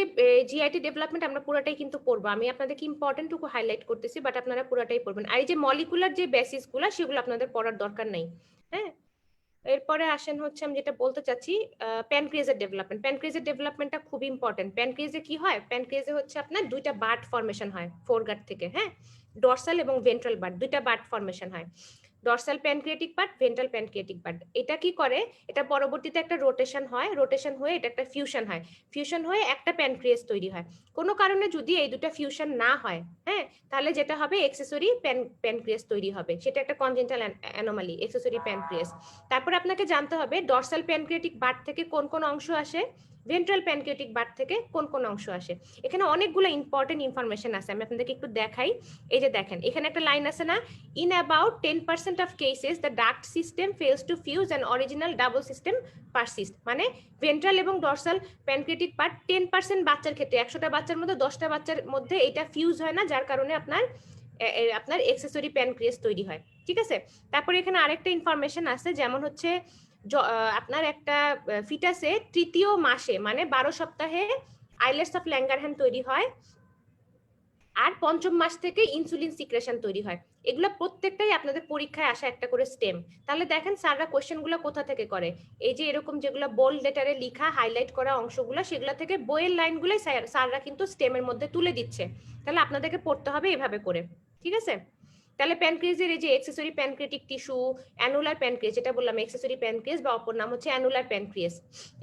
জিআইটি ডেভেলপমেন্ট আমরা পুরোটাই কিন্তু পড়বো, আমি আপনাদেরকে ইম্পর্টেন্ট টুকু হাইলাইট করতেছি, বাট আপনারা পুরোটাই পড়বেন। আর এই যে মলিকুলার যে বেসিস গুলা সেগুলো আপনাদের পড়ার দরকার নাই। হ্যাঁ, এরপরে আসেন হচ্ছে আমি যেটা বলতে চাচ্ছি, প্যানক্রিয়াজের ডেভেলপমেন্ট। প্যানক্রিয়াজের ডেভেলপমেন্টটা খুব ইম্পর্টেন্ট। প্যানক্রিয়াজে কি হয়, প্যানক্রিয়াজে হচ্ছে আপনার দুইটা বার্ড ফর্মেশন হয় ফোরগাট থেকে, হ্যাঁ, ডরসাল এবং ভেন্ট্রাল বার্ড, দুইটা বার্ড ফর্মেশন হয়। Dorsal pancreatic part, ventral pancreatic part. এটা কি করে, এটা পরবর্তীতে একটা রোটেশন হয়, রোটেশন হয়ে এটা একটা ফিউশন হয়, ফিউশন হয়ে একটা প্যানক্রিয়াস তৈরি হয়। কোনো কারণে যদি এই দুটো ফিউশন না হয়, হ্যাঁ, তাহলে যেটা হবে এক্সেসরি প্যানক্রিয়াস তৈরি হবে, সেটা একটা কনজেন্টাল অ্যানোমালি, এক্সেসরি প্যানক্রিয়াস। তারপর আপনাকে জানতে হবে ডরসাল প্যানক্রিয়াটিক বার্ড থেকে কোন কোন অংশ আসে, ভেন্ট্রাল প্যানক্রিয়াটিক বার্ড থেকে কোন কোন অংশ আসে। এখানে অনেকগুলো ইম্পর্টেন্ট ইনফরমেশন আছে, আমি আপনাদেরকে একটু দেখাই। এই যে দেখেন এখানে একটা লাইন আছে না, in about 10% of cases the duct system fails to fuse and original double system persist। মানে ভেন্ট্রাল এবং ডরসাল প্যানক্রিয়াটিক পার্ট 10% বাচ্চার ক্ষেত্রে, 100টা বাচ্চার মধ্যে 10টা বাচ্চার মধ্যে এটা ফিউজ হয় না, যার কারণে আপনার এক্সেসরি প্যানক্রিয়াস তৈরি হয়, ঠিক আছে। তারপরে এখানে আরেকটা ইনফরমেশন আছে, যেমন হচ্ছে আপনার একটা ফিটাসে তৃতীয় মাসে মানে 12 সপ্তাহে আইলেটস অফ ল্যাঙ্গারহ্যান্ড তৈরি হয়, আর পঞ্চম মাস থেকে ইনসুলিন সিক্রেশন তৈরি হয়। এগুলো প্রত্যেকটাই আপনাদের পরীক্ষায় আসা একটা করে স্টেম। তাহলে দেখেন স্যাররা কোশ্চেনগুলো কোথা থেকে করে, এই যে এরকম যেগুলো বোল্ড লেটারে লেখা হাইলাইট করা অংশগুলো, সেগুলো থেকে বইয়ের লাইনগুলোই স্যাররা কিন্তু স্টেমের মধ্যে তুলে দিচ্ছে। তাহলে আপনাদেরকে পড়তে হবে এভাবে করে, ঠিক আছে। তাহলে প্যানক্রিয়াসের এই যে accessory pancreatic tissue, annular pancreas, যেটা বললাম এক্সেসরি প্যানক্রিয়াস বা অপর নাম হচ্ছে অ্যানুলার প্যানক্রিয়াস,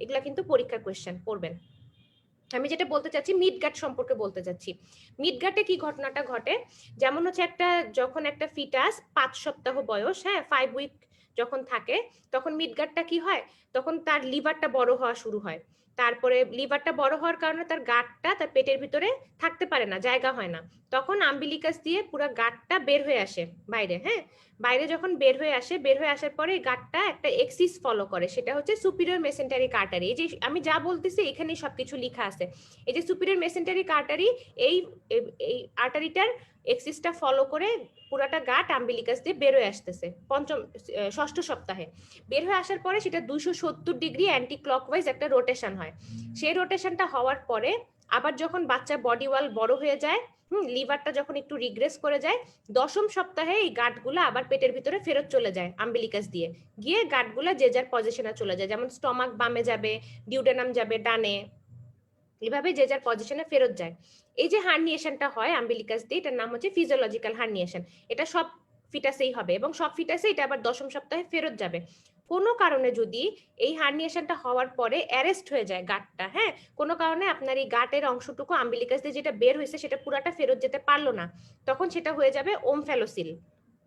এগুলা কিন্তু পরীক্ষার কোশ্চেন পড়বেন। আমি যেটা বলতে চাচ্ছি মিডগাট সম্পর্কে বলতে চাচ্ছি। মিডগাটে কি ঘটনাটা ঘটে, যেমন হচ্ছে যখন একটা ফিটাস 5 সপ্তাহ বয়স, হ্যাঁ 5 উইক যখন থাকে, তখন মিডগাটটা কি হয়, তখন তার লিভারটা বড় হওয়া শুরু হয়। তারপরে লিভারটা বড় হওয়ার কারণে তার গাটটা তার পেটের ভিতরে থাকতে পারে না, জায়গা হয় না, তখন আম্বিলিকাস দিয়ে পুরো গাটটা বের হয়ে আসে বাইরে। হ্যাঁ, বাইরে যখন বের হয়ে আসে, বের হয়ে আসার পরে গাটটা একটা এক্সিস ফলো করে, সেটা হচ্ছে সুপিরিয়র মেসেন্টারিক আর্টারি। এই যে আমি যা বলতেছি এখানেই সবকিছু লেখা আছে। এই যে সুপিরিয়র মেসেন্টারিক আর্টারি, এই এই আর্টারিটার এক্সিসটা ফলো করে পুরাটা গাট আম্বিলিকাস দিয়ে বের হয়ে আসতেছে ষষ্ঠ সপ্তাহে। বের হয়ে আসার পরে সেটা 270 ডিগ্রি অ্যান্টি ক্লকওয়াইজ একটা রোটেশন হয়। সেই রোটেশনটা হওয়ার পরে আবার যখন বাচ্চা বডি ওয়াল বড় হয়ে যায়, লিভারটা যখন একটু রিগ্রেস করে যায়, 10ম সপ্তাহে এই গাটগুলো আবার পেটের ভিতরে ফেরত চলে যায় আম্বিলিকাস দিয়ে, গিয়ে গাটগুলো যে যার পজিশনে চলে যায়, যেমন স্টমাক বামে যাবে, ডিউডেনাম যাবে ডানে, এভাবে যে যার পজিশনে ফেরত যায়। এই যে হার্নিয়েশনটা হয় আম্বিলিকাস দিয়ে, এটার নাম হচ্ছে ফিজিওলজিক্যাল হার্নিয়েশন। এটা সব ফিটাসেই হবে এবং সব ফিটাসে এটা আবার 10ম সপ্তাহে ফেরত যাবে। কোনো কারণে যদি এই হার্নিয়েশনটা হওয়ার পরে অ্যারেস্ট হয়ে যায় গাটটা, হ্যাঁ, কোনো কারণে আপনার এই গাটের অংশটুকু আম্বিলিকাস দিয়ে যেটা বের হয়েছে সেটা পুরাটা ফেরত যেতে পারলো না, তখন সেটা হয়ে যাবে ওমফ্যালোসিল,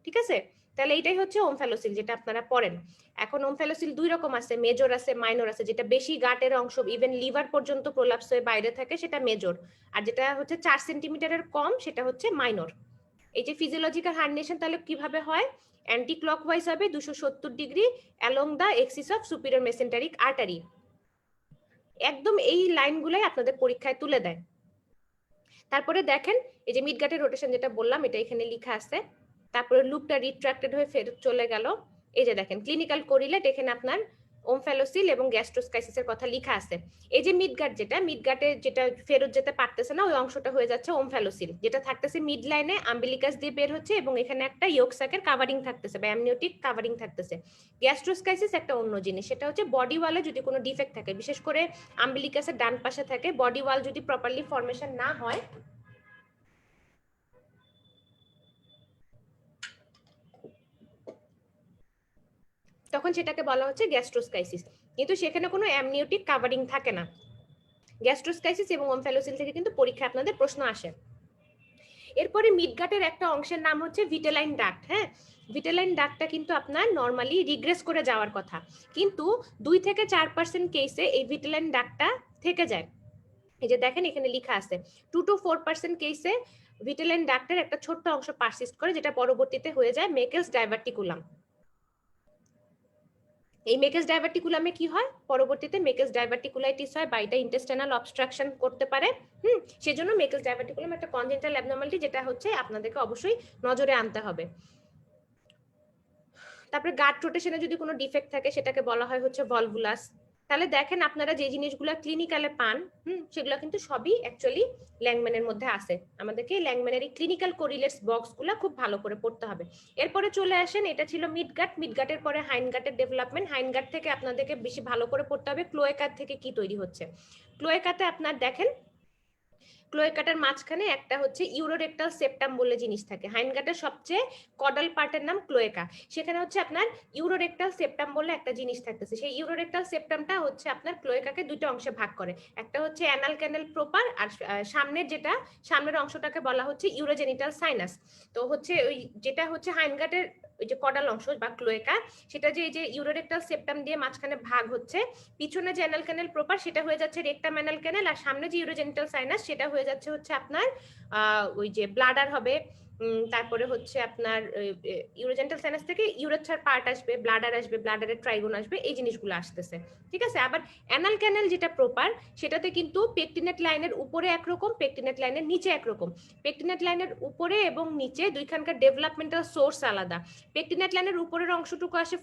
ঠিক আছে। তাহলে এইটাই হচ্ছে ওমফ্যালোসিল যেটা আপনারা পড়েন। এখন ওমফ্যালোসিল 2 রকম আছে, মেজর আছে মাইনর আছে। যেটা বেশি গাটের অংশ ইভেন লিভার পর্যন্ত প্রোলাপস হয়ে বাইরে থাকে সেটা মেজর, আর যেটা হচ্ছে 4 সেন্টিমিটারের কম সেটা হচ্ছে মাইনর। এই যে ফিজিওলজিক্যাল হার্নিয়েশন তাহলে কিভাবে হয়, অ্যান্টি ক্লকওয়াইজ হবে 270 degree along the axis of superior mesenteric artery. একদম এই লাইনগুলাই আপনাদের পরীক্ষায় তুলে দেয়। তারপরে দেখেন এই যে মিডগাটের রোটেশন যেটা বললাম এটা এখানে লেখা আছে। তারপরে লুপটা রিট্রাক্টেড হয়ে ফেরত চলে গেল। এই যে দেখেন ক্লিনিক্যাল কোরিলেট, এখানে আপনার ওমফ্যালোসিল এবং গ্যাস্ট্রোস্কাইসিসের কথা লেখা আছে। এই যে মিডগাট, যেটা মিডগাটে যেটা ফেরত যেতে পারতেছে না, ওই অংশটা হয়ে যাচ্ছে ওমফ্যালোসিল, যেটা থাকতেছে মিড লাইনে আম্বিলিকাস দিয়ে বের হচ্ছে এবং এখানে একটা ইয়োক স্যাকের কাভারিং থাকতেছে বা অ্যামনিওটিক কাভারিং থাকতেছে। গ্যাস্ট্রোস্কাইসিস একটা অন্য জিনিস, সেটা হচ্ছে বডি ওয়ালে যদি কোনো ডিফেক্ট থাকে, বিশেষ করে আম্বিলিকাসের ডান পাশে থাকে, বডি ওয়াল যদি প্রপারলি ফর্মেশন না হয় তখন সেটাকে বলা হচ্ছে গ্যাস্ট্রোস্কাইসিস, কিন্তু সেখানে কোনো অ্যামনিওটিক কাভারিং থাকে না। গ্যাস্ট্রোস্কাইসিস এবং ওমফ্যালোসিল থেকে কিন্তু পরীক্ষা আপনাদের প্রশ্ন আসে। এরপরে মিডগাটের একটা অংশের নাম হচ্ছে ভিটেলাইন ডাক্ট। হ্যাঁ, ভিটেলাইন ডাক্টটা কিন্তু আপনার নর্মালি রিগ্রেস করে যাওয়ার কথা, কিন্তু 2 থেকে 4% কেসে এই ভিটেলাইন ডাক্টটা থেকে যায়। এই যে দেখেন এখানে লেখা আছে 2 to 4% কেসে ভিটেলাইন ডাক্টের একটা ছোট্ট অংশ পারসিস্ট করে, যেটা পরবর্তীতে হয়ে যায় মেকেলস ডাইভার্টিকুলাম। এই মেকেলস ডাইভার্টিকুলামে কি হয়, পরবর্তীতে মেকেলস ডাইভার্টিকুলাইটিস হয় বা এটা ইন্টেস্টাইনাল অবস্ট্রাকশন করতে পারে। সেজন্য মেকেলস ডাইভার্টিকুলাম একটা কনজেনিটাল অ্যাবনর্মালিটি, যেটা হচ্ছে আপনাদেরকে অবশ্যই নজরে আনতে হবে। তারপরে গাট রোটেশনে যদি কোনো ডিফেক্ট থাকে সেটাকে বলা হয় হচ্ছে ভলভুলাস। তাহলে দেখেন আপনারা যে জিনিসগুলো ক্লিনিক্যালে পান সেগুলো কিন্তু সবই অ্যাকচুয়ালি ল্যাংম্যানের মধ্যে আছে। আমাদেরকে ল্যাংম্যানের এই ক্লিনিক্যাল কোরিলেটস বক্সগুলো খুব ভালো করে পড়তে হবে। এরপরে চলে আসেন, এটা ছিল মিডগাট, মিডগাটের পরে হাইনগাটের ডেভেলপমেন্ট। হাইনগাট থেকে আপনাদেরকে বেশি ভালো করে পড়তে হবে ক্লোয়েকার থেকে কি তৈরি হচ্ছে। ক্লোয়েকাতে আপনার দেখেন ক্লোয়েকাটার মাঝখানে একটা হচ্ছে ইউরোরেক্টাল সেপ্টাম বলে জিনিস থাকে। হাইনগাটের সবচেয়ে কডাল পার্টের নাম ক্লোয়েকা, সেখানে হচ্ছে আপনার ইউরোরেক্টাল সেপ্টাম বলে একটা জিনিস থাকতেছে। সেই ইউরোরেক্টাল সেপ্টামটা হচ্ছে আপনার ক্লোয়েকাকে দুটো অংশে ভাগ করে, একটা হচ্ছে অ্যানাল ক্যানেল প্রপার, আর সামনের অংশটাকে বলা হচ্ছে ইউরোজেনিটাল সাইনাস। তো হচ্ছে ওই যেটা হচ্ছে হাইনগাটের ওই যে কডাল অংশ বা ক্লোয়েকা, সেটা যে এই যে ইউরোরেক্টাল সেপ্টাম দিয়ে মাঝখানে ভাগ হচ্ছে, পিছনে যে অ্যানাল ক্যানেল প্রপার সেটা হয়ে যাচ্ছে রেকটাম অ্যানাল ক্যানেল, আর সামনে যে ইউরোজেনিটাল সাইনাস সেটা হয়ে যাচ্ছে হচ্ছে আপনার ওই যে ব্লাডার হবে। তারপরে হচ্ছে আপনার ইউরোজেনিটাল সাইনাস থেকে ইউরেথ্রার পার্ট আসবে, ব্লাডার আসবে, ব্লাডারের ট্রাইগোন আসবে, এই জিনিসগুলো আসতেছে। ঠিক আছে, আবার অ্যানাল ক্যানেল যেটা প্রপার সেটাতে কিন্তু পেকটিনেট লাইনের উপরে একরকম, পেকটিনেট লাইনের নিচে একরকম। পেকটিনেট লাইনের উপরে এবং নিচে দুইখানকার ডেভেলপমেন্টাল সোর্স আলাদা। পেকটিনেট লাইনের উপরের অংশটুকু আসে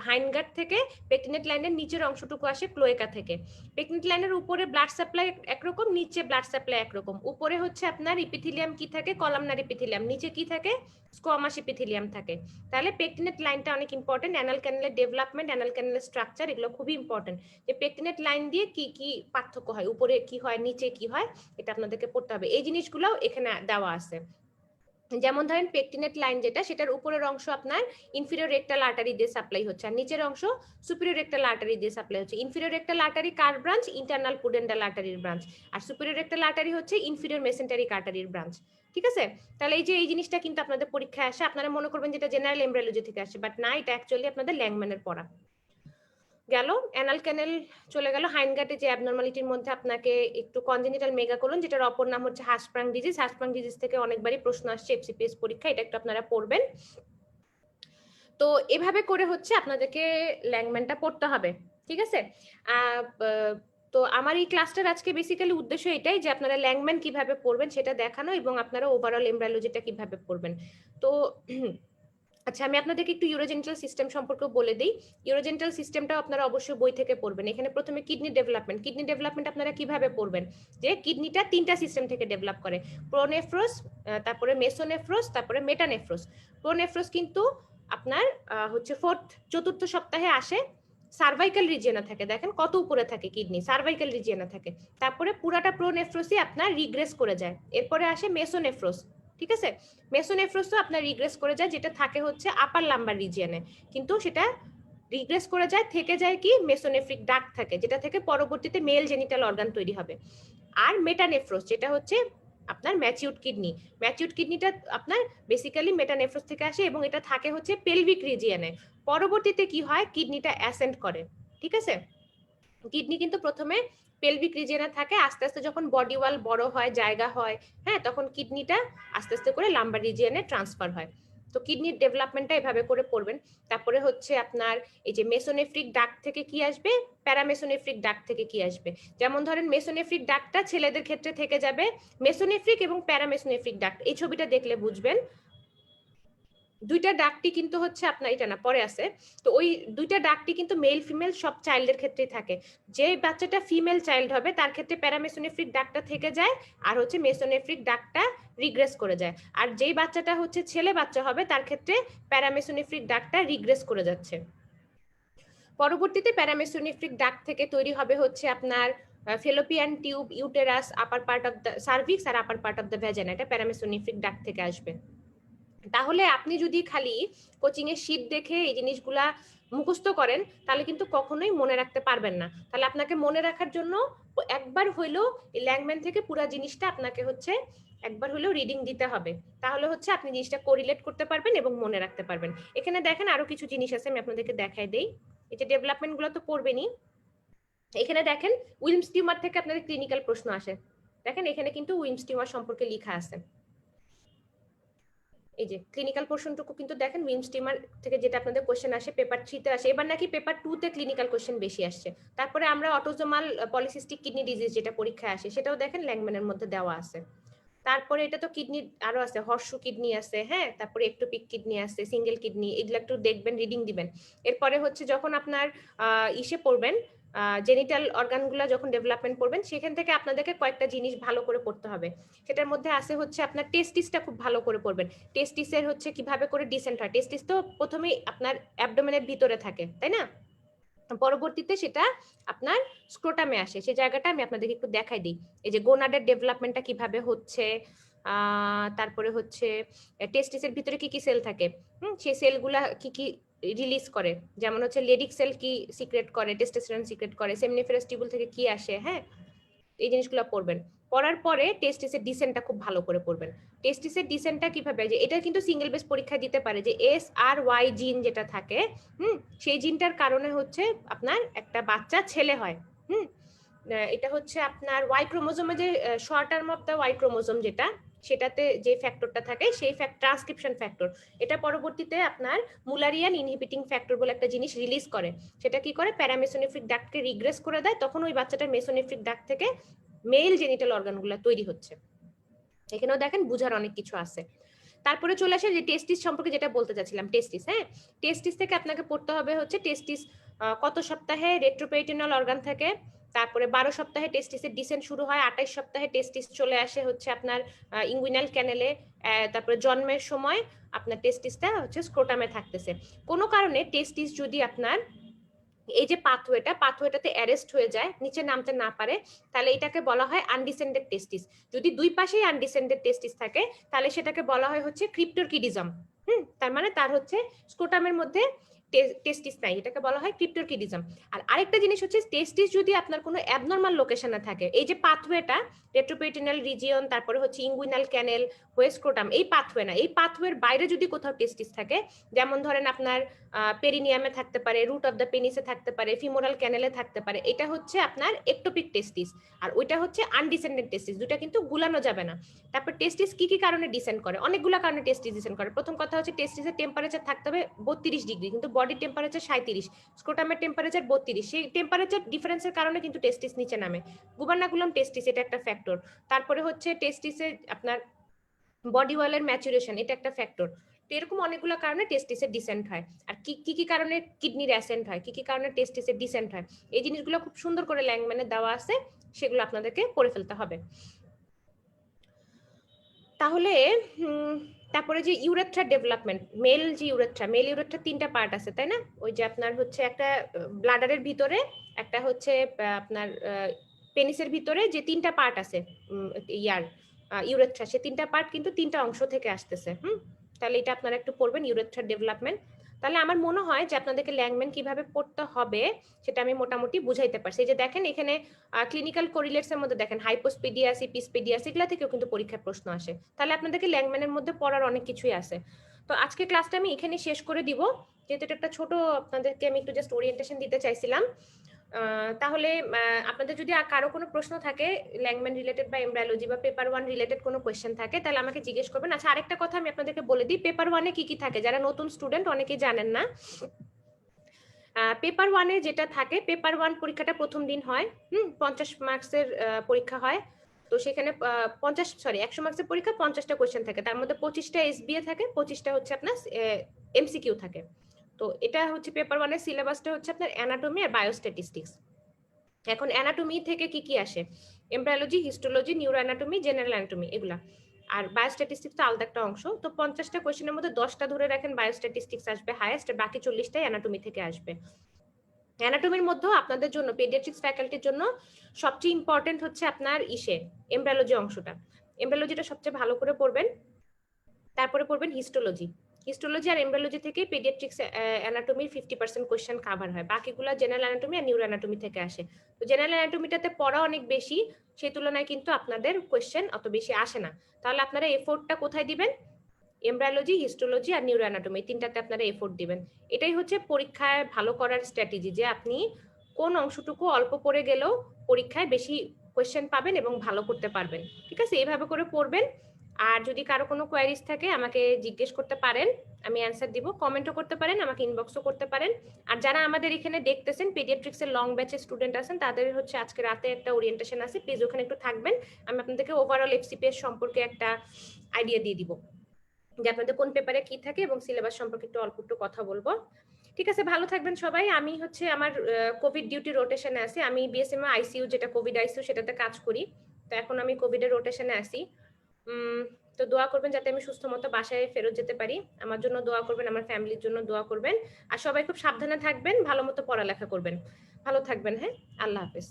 হাইনগাট থেকে, পেকটিনেট লাইনের নিচের অংশটুকু আসে ক্লোয়েকা থেকে। পেকটিনেট লাইনের উপরে ব্লাড সাপ্লাই একরকম, নিচে ব্লাড সাপ্লাই একরকম। উপরে হচ্ছে আপনার ইপিথিলিয়াম কি থাকে, কলামনার ইপিথিলিয়াম, নিচে কি থাকে, স্কোয়ামাস ইপিথিলিয়াম থাকে। তাহলে পেকটিনেট লাইনটা অনেক ইম্পর্টেন্ট। অ্যানাল ক্যানেলের ডেভেলপমেন্ট, অ্যানাল ক্যানেলের স্ট্রাকচার, এগুলো খুবই ইম্পর্টেন্ট। যে পেকটিনেট লাইন দিয়ে কি কি পার্থক্য হয়, উপরে কি হয়, নিচে কি হয়, এটা আপনাদেরকে পড়তে হবে। এই জিনিসগুলোও এখানে দেওয়া আছে। যেমন ধরেন পেকটিনেট লাইন যেটা, সেটার উপরের অংশ আপনার ইনফিরিয়র রেক্টাল আর্টারি দিয়ে সাপ্লাই হচ্ছে, আর নিচের অংশ সুপিরিয়র রেক্টাল আর্টারি দিয়ে সাপ্লাই হচ্ছে। ইনফিরিয়র রেক্টাল আর্টারি কার ব্রাঞ্চ? ইন্টারনাল পুডেন্টাল আর্টারির ব্রাঞ্চ। আর সুপিরিয়র রেক্টাল আর্টারি হচ্ছে ইনফিরিয়র মেসেন্টারিক আর্টারির ব্রাঞ্চ। ঠিক আছে, তাহলে এই যে এই জিনিসটা কিন্তু আপনাদের পরীক্ষায় আসে, আপনারা মনে করবেন যেটা জেনারেল এমব্রায়োলজি থেকে আসে, বাট না, এটা অ্যাকচুয়ালি আপনাদের ল্যাংম্যানের পড়া। গেল অ্যানাল ক্যানেল, চলে গেল হাইনগাটে যে অ্যাবনর্মালিটির মধ্যে আপনাকে একটু কনজেনিটাল মেগাকোলন, যেটার অপর নাম হচ্ছে হাসপ্রাং ডিজিজ। হাসপ্রাং ডিজিজ থেকে অনেকবারই প্রশ্ন আসছে এফসিপিএস পরীক্ষা, এটা একটু আপনারা পড়বেন। তো এভাবে করে হচ্ছে আপনাদেরকে ল্যাংম্যানটা পড়তে হবে। ঠিক আছে, তো আমার এই ক্লাসটার আজকে বেসিক্যালি উদ্দেশ্য এটাই যে আপনারা ল্যাংম্যান কিভাবে পড়বেন সেটা দেখানো, এবং আপনারা ওভারঅল এমব্রায়োলজিটা কিভাবে পড়বেন। তো আচ্ছা, আমি আপনাদেরকে একটু ইউরোজেনিটাল সিস্টেম সম্পর্কে বলে দিই। ইউরোজেনিটাল সিস্টেমটাও আপনারা অবশ্যই বই থেকে পড়বেন। এখানে প্রথমে কিডনি ডেভেলপমেন্ট। কিডনি ডেভেলপমেন্ট আপনারা কিভাবে পড়বেন, যে কিডনিটা 3টা সিস্টেম থেকে ডেভেলপ করে, প্রোনেফ্রোস, তারপরে মেসোনেফ্রোস, তারপরে মেটানেফ্রোস। প্রোনেফ্রোস কিন্তু আপনার হচ্ছে চতুর্থ সপ্তাহে আসে, সার্ভাইকাল রিজিয়নে থাকে। দেখেন কত উপরে থাকে কিডনি, সার্ভাইকাল রিজিয়নে থাকে। তারপরে পুরাটা প্রোনেফ্রোসই আপনার রিগ্রেস করে যায়। এরপরে আসে মেসোনেফ্রোস। ঠিক আছে, মেসোনেফ্রোসও আপনার রিগ্রেস করে যায়, যেটা থাকে হচ্ছে আপার লাম্বার রিজিয়নে, কিন্তু সেটা রিগ্রেস করে যায়, থেকে যায় কি মেসোনেফ্রিক ডাক্ট থাকে, যেটা থেকে পরবর্তীতে মেল জেনিটাল অর্গান তৈরি হবে। আর মেটানেফ্রোস যেটা হচ্ছে আপনার ম্যাচিউড কিডনি। ম্যাচিউড কিডনিটা আপনার বেসিক্যালি মেটানেফ্রোস থেকে আসে এবং এটা থাকে হচ্ছে পেলভিক রিজিয়নে। পরবর্তীতে কি হয়, কিডনিটা অ্যাসেন্ড করে। ঠিক আছে, কিডনি কিন্তু প্রথমে পেলভিক রিজিয়নে থাকে, আস্তে আস্তে যখন বডি ওয়াল বড় হয়, জায়গা হয়, হ্যাঁ, তখন কিডনিটা আস্তে আস্তে করে লাম্বার রিজিয়নে ট্রান্সফার হয়। তো কিডনির ডেভেলপমেন্টটা এভাবে করে পড়বেন। তারপরে হচ্ছে আপনার এই যে মেসোনেফ্রিক ডাক্ট থেকে কি আসবে, প্যারামেসোনেফ্রিক ডাক্ট থেকে কি আসবে। যেমন ধরেন মেসোনেফ্রিক ডাক্টটা ছেলেদের ক্ষেত্রে থেকে যাবে, মেসোনেফ্রিক এবং প্যারামেসোনেফ্রিক ডাক্ট, এই ছবিটা দেখলে বুঝবেন। দুইটা ডাকটি কিন্তু হচ্ছে আপনার, এটা না পরে আছে, তো ওই দুইটা ডাকটি কিন্তু মেল ফিমেল সব চাইল্ডের ক্ষেত্রেই থাকে। যে বাচ্চাটা ফিমেল চাইল্ড হবে তার ক্ষেত্রে প্যারামেসোনেফ্রিক ডাকটা থেকে যায়, আর হচ্ছে মেসোনেফ্রিক ডাকটা রিগ্রেস করে যায়। আর যেই বাচ্চাটা হচ্ছে ছেলে বাচ্চা হবে তার ক্ষেত্রে প্যারামেসোনেফ্রিক ডাকটা রিগ্রেস করে যাচ্ছে। পরবর্তীতে প্যারামেসোনেফ্রিক ডাক থেকে তৈরি হবে হচ্ছে আপনার Fallopian tube, uterus, upper part of the cervix আর upper part of the vagina, এটা প্যারামেসোনেফ্রিক ডাক থেকে আসবে। তাহলে আপনি যদি খালি কোচিং এর শীট দেখে এই জিনিসগুলা মুখস্থ করেন তাহলে কিন্তু কখনোই মনে রাখতে পারবেন না। তাহলে আপনাকে মনে রাখার জন্য একবার হইলেও এই ল্যাংম্যান থেকে পুরো জিনিসটা আপনাকে হচ্ছে একবার হলেও রিডিং দিতে হবে, তাহলে হচ্ছে আপনি জিনিসটা কোরিলেট করতে পারবেন এবং মনে রাখতে পারবেন। এখানে দেখেন আরো কিছু জিনিস আছে, আমি আপনাদেরকে দেখাই দেই। এই যে ডেভেলপমেন্ট গুলো তো পড়বেনই, এখানে দেখেন উইলমস টিউমার থেকে আপনাদের ক্লিনিক্যাল প্রশ্ন আসে। দেখেন এখানে কিন্তু উইলমস টিউমার সম্পর্কে লেখা আছে, এই যে ক্লিনিক্যাল পোর্শনটুকু কিন্তু দেখেন উইলমস টিউমার থেকে যেটা আপনাদের কোশ্চেন আসে পেপার 3 তে আসে, এবার নাকি পেপার 2 তে ক্লিনিক্যাল কোশ্চেন বেশি আসছে। তারপরে আমরা অটোজোমাল পলিসিস্টিক কিডনি ডিজিজ যেটা পরীক্ষায় আসে সেটাও দেখেন ল্যাংম্যানের মধ্যে দেওয়া আছে। তারপরে এটা তো কিডনি আরো আছে, হর্ষু কিডনি আছে, হ্যাঁ, তারপরে একটোপিক কিডনি আছে, সিঙ্গেল কিডনি, এগুলো একটু দেখবেন, রিডিং দিবেন। এরপরে হচ্ছে যখন আপনার ইসে পড়বেন জেনিটাল অর্গানগুলো যখন ডেভেলপমেন্ট করবেন সেখান থেকে আপনাদেরকে কয়েকটা জিনিস ভালো করে পড়তে হবে। সেটার মধ্যে আছে হচ্ছে আপনার টেস্টিসটা খুব ভালো করে পড়বেন। টেস্টিসের হচ্ছে কিভাবে করে ডিসেন্ট হয়, টেস্টিস তো প্রথমেই আপনার অ্যাবডোমেনের ভিতরে থাকে তাই না, পরবর্তীতে সেটা আপনার স্ক্রোটামে আসে, সেই জায়গাটা আমি আপনাদেরকে একটু দেখাই দিই। এই যে গোনাডের ডেভেলপমেন্টটা কিভাবে হচ্ছে, তারপরে হচ্ছে টেস্টিসের ভিতরে কি কি সেল থাকে, সেই সেলগুলা কি কি রিলিজ করে, যেমন হচ্ছে লেডিক সেল কি সিক্রেট করে, টেস্টোস্টেরন সিক্রেট করে, সেমনিফেরাস টিউবুল থেকে কি আসে, হ্যাঁ, এই জিনিসগুলো পড়বেন। পড়ার পরে টেস্টিসের ডিসেন্টটা খুব ভালো করে পড়বেন। টেস্টিসের ডিসেন্টটা কিভাবে, যে এটা কিন্তু সিঙ্গেল বেস পরীক্ষা দিতে পারে, যে SRY জিন যেটা থাকে, সেই জিনটার কারণে হচ্ছে আপনার একটা বাচ্চা ছেলে হয়। এটা হচ্ছে আপনার ওয়াই ক্রোমোজোমে যে short term of the Y chromosome যেটা, সেটাতে যে ফ্যাক্টরটা থাকে সেই ট্রান্সক্রিপশন ফ্যাক্টর, এটা পরবর্তীতে আপনার মুলারিয়ান ইনহিবিটিং ফ্যাক্টর বলে একটা জিনিস রিলিজ করে। সেটা কি করে, প্যারামেসোনেফ্রিক ডাক্টকে রিগ্রেস করে দেয়, তখন ওই বাচ্চাটার মেসোনেফ্রিক ডাক্ট থেকে মেল জেনিটাল অর্গানগুলো তৈরি হচ্ছে। এখানেও দেখেন বুঝার অনেক কিছু আছে। তারপরে চলে আসে যে টেস্টিস সম্পর্কে যেটা বলতে চাচ্ছিলাম, টেস্টিস, হ্যাঁ, টেস্টিস থেকে আপনাকে পড়তে হবে হচ্ছে টেস্টিস কত সপ্তাহে রেট্রোপেরিটোনাল অর্গান থাকে, তারপরে 12 সপ্তাহে টেস্টিসের ডিসেন্ট শুরু হয়, 28 সপ্তাহে টেস্টিস চলে আসে হচ্ছে আপনার ইঙ্গুইনাল ক্যানেলে, তারপরে জন্মের সময় আপনার টেস্টিসটা হচ্ছে স্ক্রোটামে থাকতেছে। কোনো কারণে টেস্টিস যদি আপনার এই যে পাথওয়েটাতে অ্যারেস্ট হয়ে যায়, নিচে নামতে না পারে, তাহলে এটাকে বলা হয় আনডিসেন্ডেড টেস্টিস। যদি দুই পাশেই আনডিসেন্ডেড টেস্টিস থাকে তাহলে সেটাকে বলা হয় হচ্ছে ক্রিপ্টোরকিডিজম। তার মানে তার হচ্ছে স্ক্রোটামের মধ্যে টেস্টিস নাই, এটাকে বলা হয় ক্রিপ্টোরকিডিজম। আর আরেকটা জিনিস হচ্ছে টেস্টিস যদি আপনার কোনো অ্যাবনর্মাল লোকেশনে থাকে, এই যে পাথওয়েটা রেট্রোপেরিটোনাল রিজিয়ন, তারপরে হচ্ছে ইঙ্গুইনাল ক্যানেল, হয়ে স্ক্রোটাম, এই পাথওয়ে না, এই পাথওয়ের বাইরে যদি কোথাও টেস্টিস থাকে, যেমন ধরেন আপনার পেরিনিয়ামে থাকতে পারে, রুট অফ দ্য পেনিসে থাকতে পারে, ফিমোরাল ক্যানেলে থাকতে পারে, এটা হচ্ছে আপনার একটোপিক টেস্টিস। আর ওইটা হচ্ছে আনডিসেন্ডেড টেস্টিস, দুটা কিন্তু গুলানো যাবে না। তারপর টেস্টিস কি কি কারণে ডিসেন্ড করে, অনেকগুলো কারণে টেস্টিস ডিসেন্ড করে। প্রথম কথা হচ্ছে টেস্টিসের টেম্পারেচার থাকতে হবে 32 ডিগ্রি, কিন্তু বডির টেম্পারেচার 37, স্ক্রোটামের টেম্পারেচার 32, সেই টেম্পারেচার ডিফারেন্সের কারণে কিন্তু টেস্টিস নিচে নামে। গুবার্নাকুলাম টেস্টিস, এটা একটা ফ্যাক্টর। তারপরে হচ্ছে টেস্টিসে আপনার বডি ওয়ালের ম্যাচুরেশন, এটা একটা ফ্যাক্টর। তো এরকম অনেকগুলো কারণে টেস্টিসের ডিসেন্ট হয়। আর কি কি কারণে কিডনির অ্যাসেন্ট হয়, কি কি কারণে টেস্টিসের ডিসেন্ট হয়, এই জিনিসগুলো খুব সুন্দর করে ল্যাংম্যানে দেওয়া আছে, সেগুলো আপনাদেরকে পড়ে ফেলতে হবে। তাহলে তারপরে যে ইউরেথ্রা ডেভেলপমেন্ট, মেল ইউরেথ্রা 3টা পার্ট আছে তাই না, ওই যে আপনার হচ্ছে একটা ব্লাডারের ভিতরে, একটা হচ্ছে আপনার পেনিসের ভিতরে যে 3টা পার্ট আছে ইয়ার ইউরেথ্রা, সে 3টা পার্ট কিন্তু 3টা অংশ থেকে আসতেছে। তাহলে এটা আপনারা একটু পড়বেন, ইউরেথ্রা ডেভেলপমেন্ট। তাহলে আমার মনে হয় যে আপনাদেরকে ল্যাংম্যান কিভাবে পড়তে হবে সেটা আমি মোটামুটি বুঝাইতে পারছি। এই যে দেখেন এখানে ক্লিনিক্যাল কোরিলেটস এর মধ্যে দেখেন হাইপোস্পিডিয়াস, ইপিস্পিডিয়াস, এগুলা থেকেও কিন্তু পরীক্ষায় প্রশ্ন আসে। তাহলে আপনাদেরকে ল্যাংম্যানের মধ্যে পড়ার অনেক কিছুই আছে। তো আজকে ক্লাসটা আমি এখানে শেষ করে দিব, যেহেতু এটা একটা ছোট, আপনাদেরকে আমি একটু জাস্ট ওরিয়েন্টেশন দিতে চাইছিলাম। তাহলে আপনাদের যদি কারো কোনো প্রশ্ন থাকে ল্যাংম্যান রিলেটেড বা এমব্রায়োলজি বা পেপার 1 রিলেটেড কোনো কোয়েশ্চেন থাকে তাহলে আমাকে জিজ্ঞেস করবেন। আচ্ছা, আরেকটা কথা আমি আপনাদেরকে বলে দিই, পেপার 1-এ কি কি থাকে, যারা নতুন স্টুডেন্ট অনেকেই জানেন না। পেপার 1-এ যেটা থাকে, পেপার 1 পরীক্ষাটা প্রথম দিন হয়, 50 মার্কসের পরীক্ষা হয়। তো সেখানে 100 মার্কসের পরীক্ষা, 50টা কোয়েশ্চেন থাকে, তার মধ্যে 25টা এসবিএ থাকে, 25টা হচ্ছে আপনার এমসিকিউ থাকে। তো এটা হচ্ছে পেপার 1-এর সিলেবাসটা হচ্ছে আপনার অ্যানাটমি আর বায়োস্ট্যাটিস্টিক্স। এখন অ্যানাটমি থেকে কি কি আসে? Embryology, histology, neuro anatomy, general anatomy, এগুলা। আর বায়োস্ট্যাটিস্টিক্স তো আলাদা একটা অংশ। তো 50টা কোয়েশ্চেনের মধ্যে 10টা ধরে রাখেন বায়োস্ট্যাটিস্টিক্স আসবে হাইয়েস্ট, বাকি 40টাই অ্যানাটমি থেকে আসবে। অ্যানাটমির মধ্যেও আপনাদের জন্য, পেডিয়াট্রিক্স ফ্যাকাল্টির জন্য সবচেয়ে ইম্পর্টেন্ট হচ্ছে আপনার এমব্রায়োলজি অংশটা। এমব্রায়োলজিটা সবচেয়ে ভালো করে পড়বেন। তারপরে পড়বেন হিস্টোলজি। হিস্টোলজি আর এমব্রায়োলজি থেকে পেডিয়াট্রিক্স অ্যানাটমির 50% কোয়েশ্চেন কভার হয়, বাকিগুলো জেনারেল অ্যানাটমি আর নিউরো অ্যানাটমি থেকে আসে। তো জেনারেল অ্যানাটমিটাতে পড়া অনেক বেশি, সেই তুলনায় কিন্তু আপনাদের কোয়েশ্চেন অত বেশি আসে না। তাহলে আপনারা এফোর্টটা কোথায় দিবেন? এমব্রায়োলজি, হিস্টোলজি আর নিউরো অ্যানাটমি, তিনটাতে আপনারা এফোর্ট দিবেন। এটাই হচ্ছে পরীক্ষায় ভালো করার স্ট্র্যাটেজি, যে আপনি কোন অংশটুকু অল্প পড়ে গেলেও পরীক্ষায় বেশি কোয়েশ্চেন পাবেন এবং ভালো করতে পারবেন। ঠিক আছে, এইভাবে করে পড়বেন। আর যদি কারো কোনো কোয়ারিজ থাকে আমাকে জিজ্ঞেস করতে পারেন, আমি অ্যান্সার দিব। কমেন্টও করতে পারেন, আমাকে ইনবক্সও করতে পারেন। আর যারা আমাদের এখানে দেখতেছেন পেডিয়াট্রিক্স এর লং ব্যাচের স্টুডেন্ট আছেন, তাদের হচ্ছে আজকে রাতে একটা ওরিয়েন্টেশন আছে, প্লিজ ওখানে একটু থাকবেন। আমি আপনাদেরকে ওভারঅল এফসিপিএস সম্পর্কে একটা আইডিয়া দিয়ে দিব, যে আপনাদের কোন পেপারে কি থাকে এবং সিলেবাস সম্পর্কে একটু অল্প একটু কথা বলবো। ঠিক আছে, ভালো থাকবেন সবাই। আমি হচ্ছে আমার কোভিড ডিউটি রোটেশনে আছি। আমি বিএসএম আইসিইউ, যেটা কোভিড আইসিইউ, সেটাতে কাজ করি। তো এখন আমি কোভিডের রোটেশনে আছি। তো দোয়া করবেন যাতে আমি সুস্থ মতো বাসায় ফেরত যেতে পারি। আমার জন্য দোয়া করবেন, আমার ফ্যামিলির জন্য দোয়া করবেন। আর সবাই খুব সাবধানে থাকবেন, ভালো মতো পড়ালেখা করবেন। ভালো থাকবেন, হ্যাঁ, আল্লাহ হাফেজ।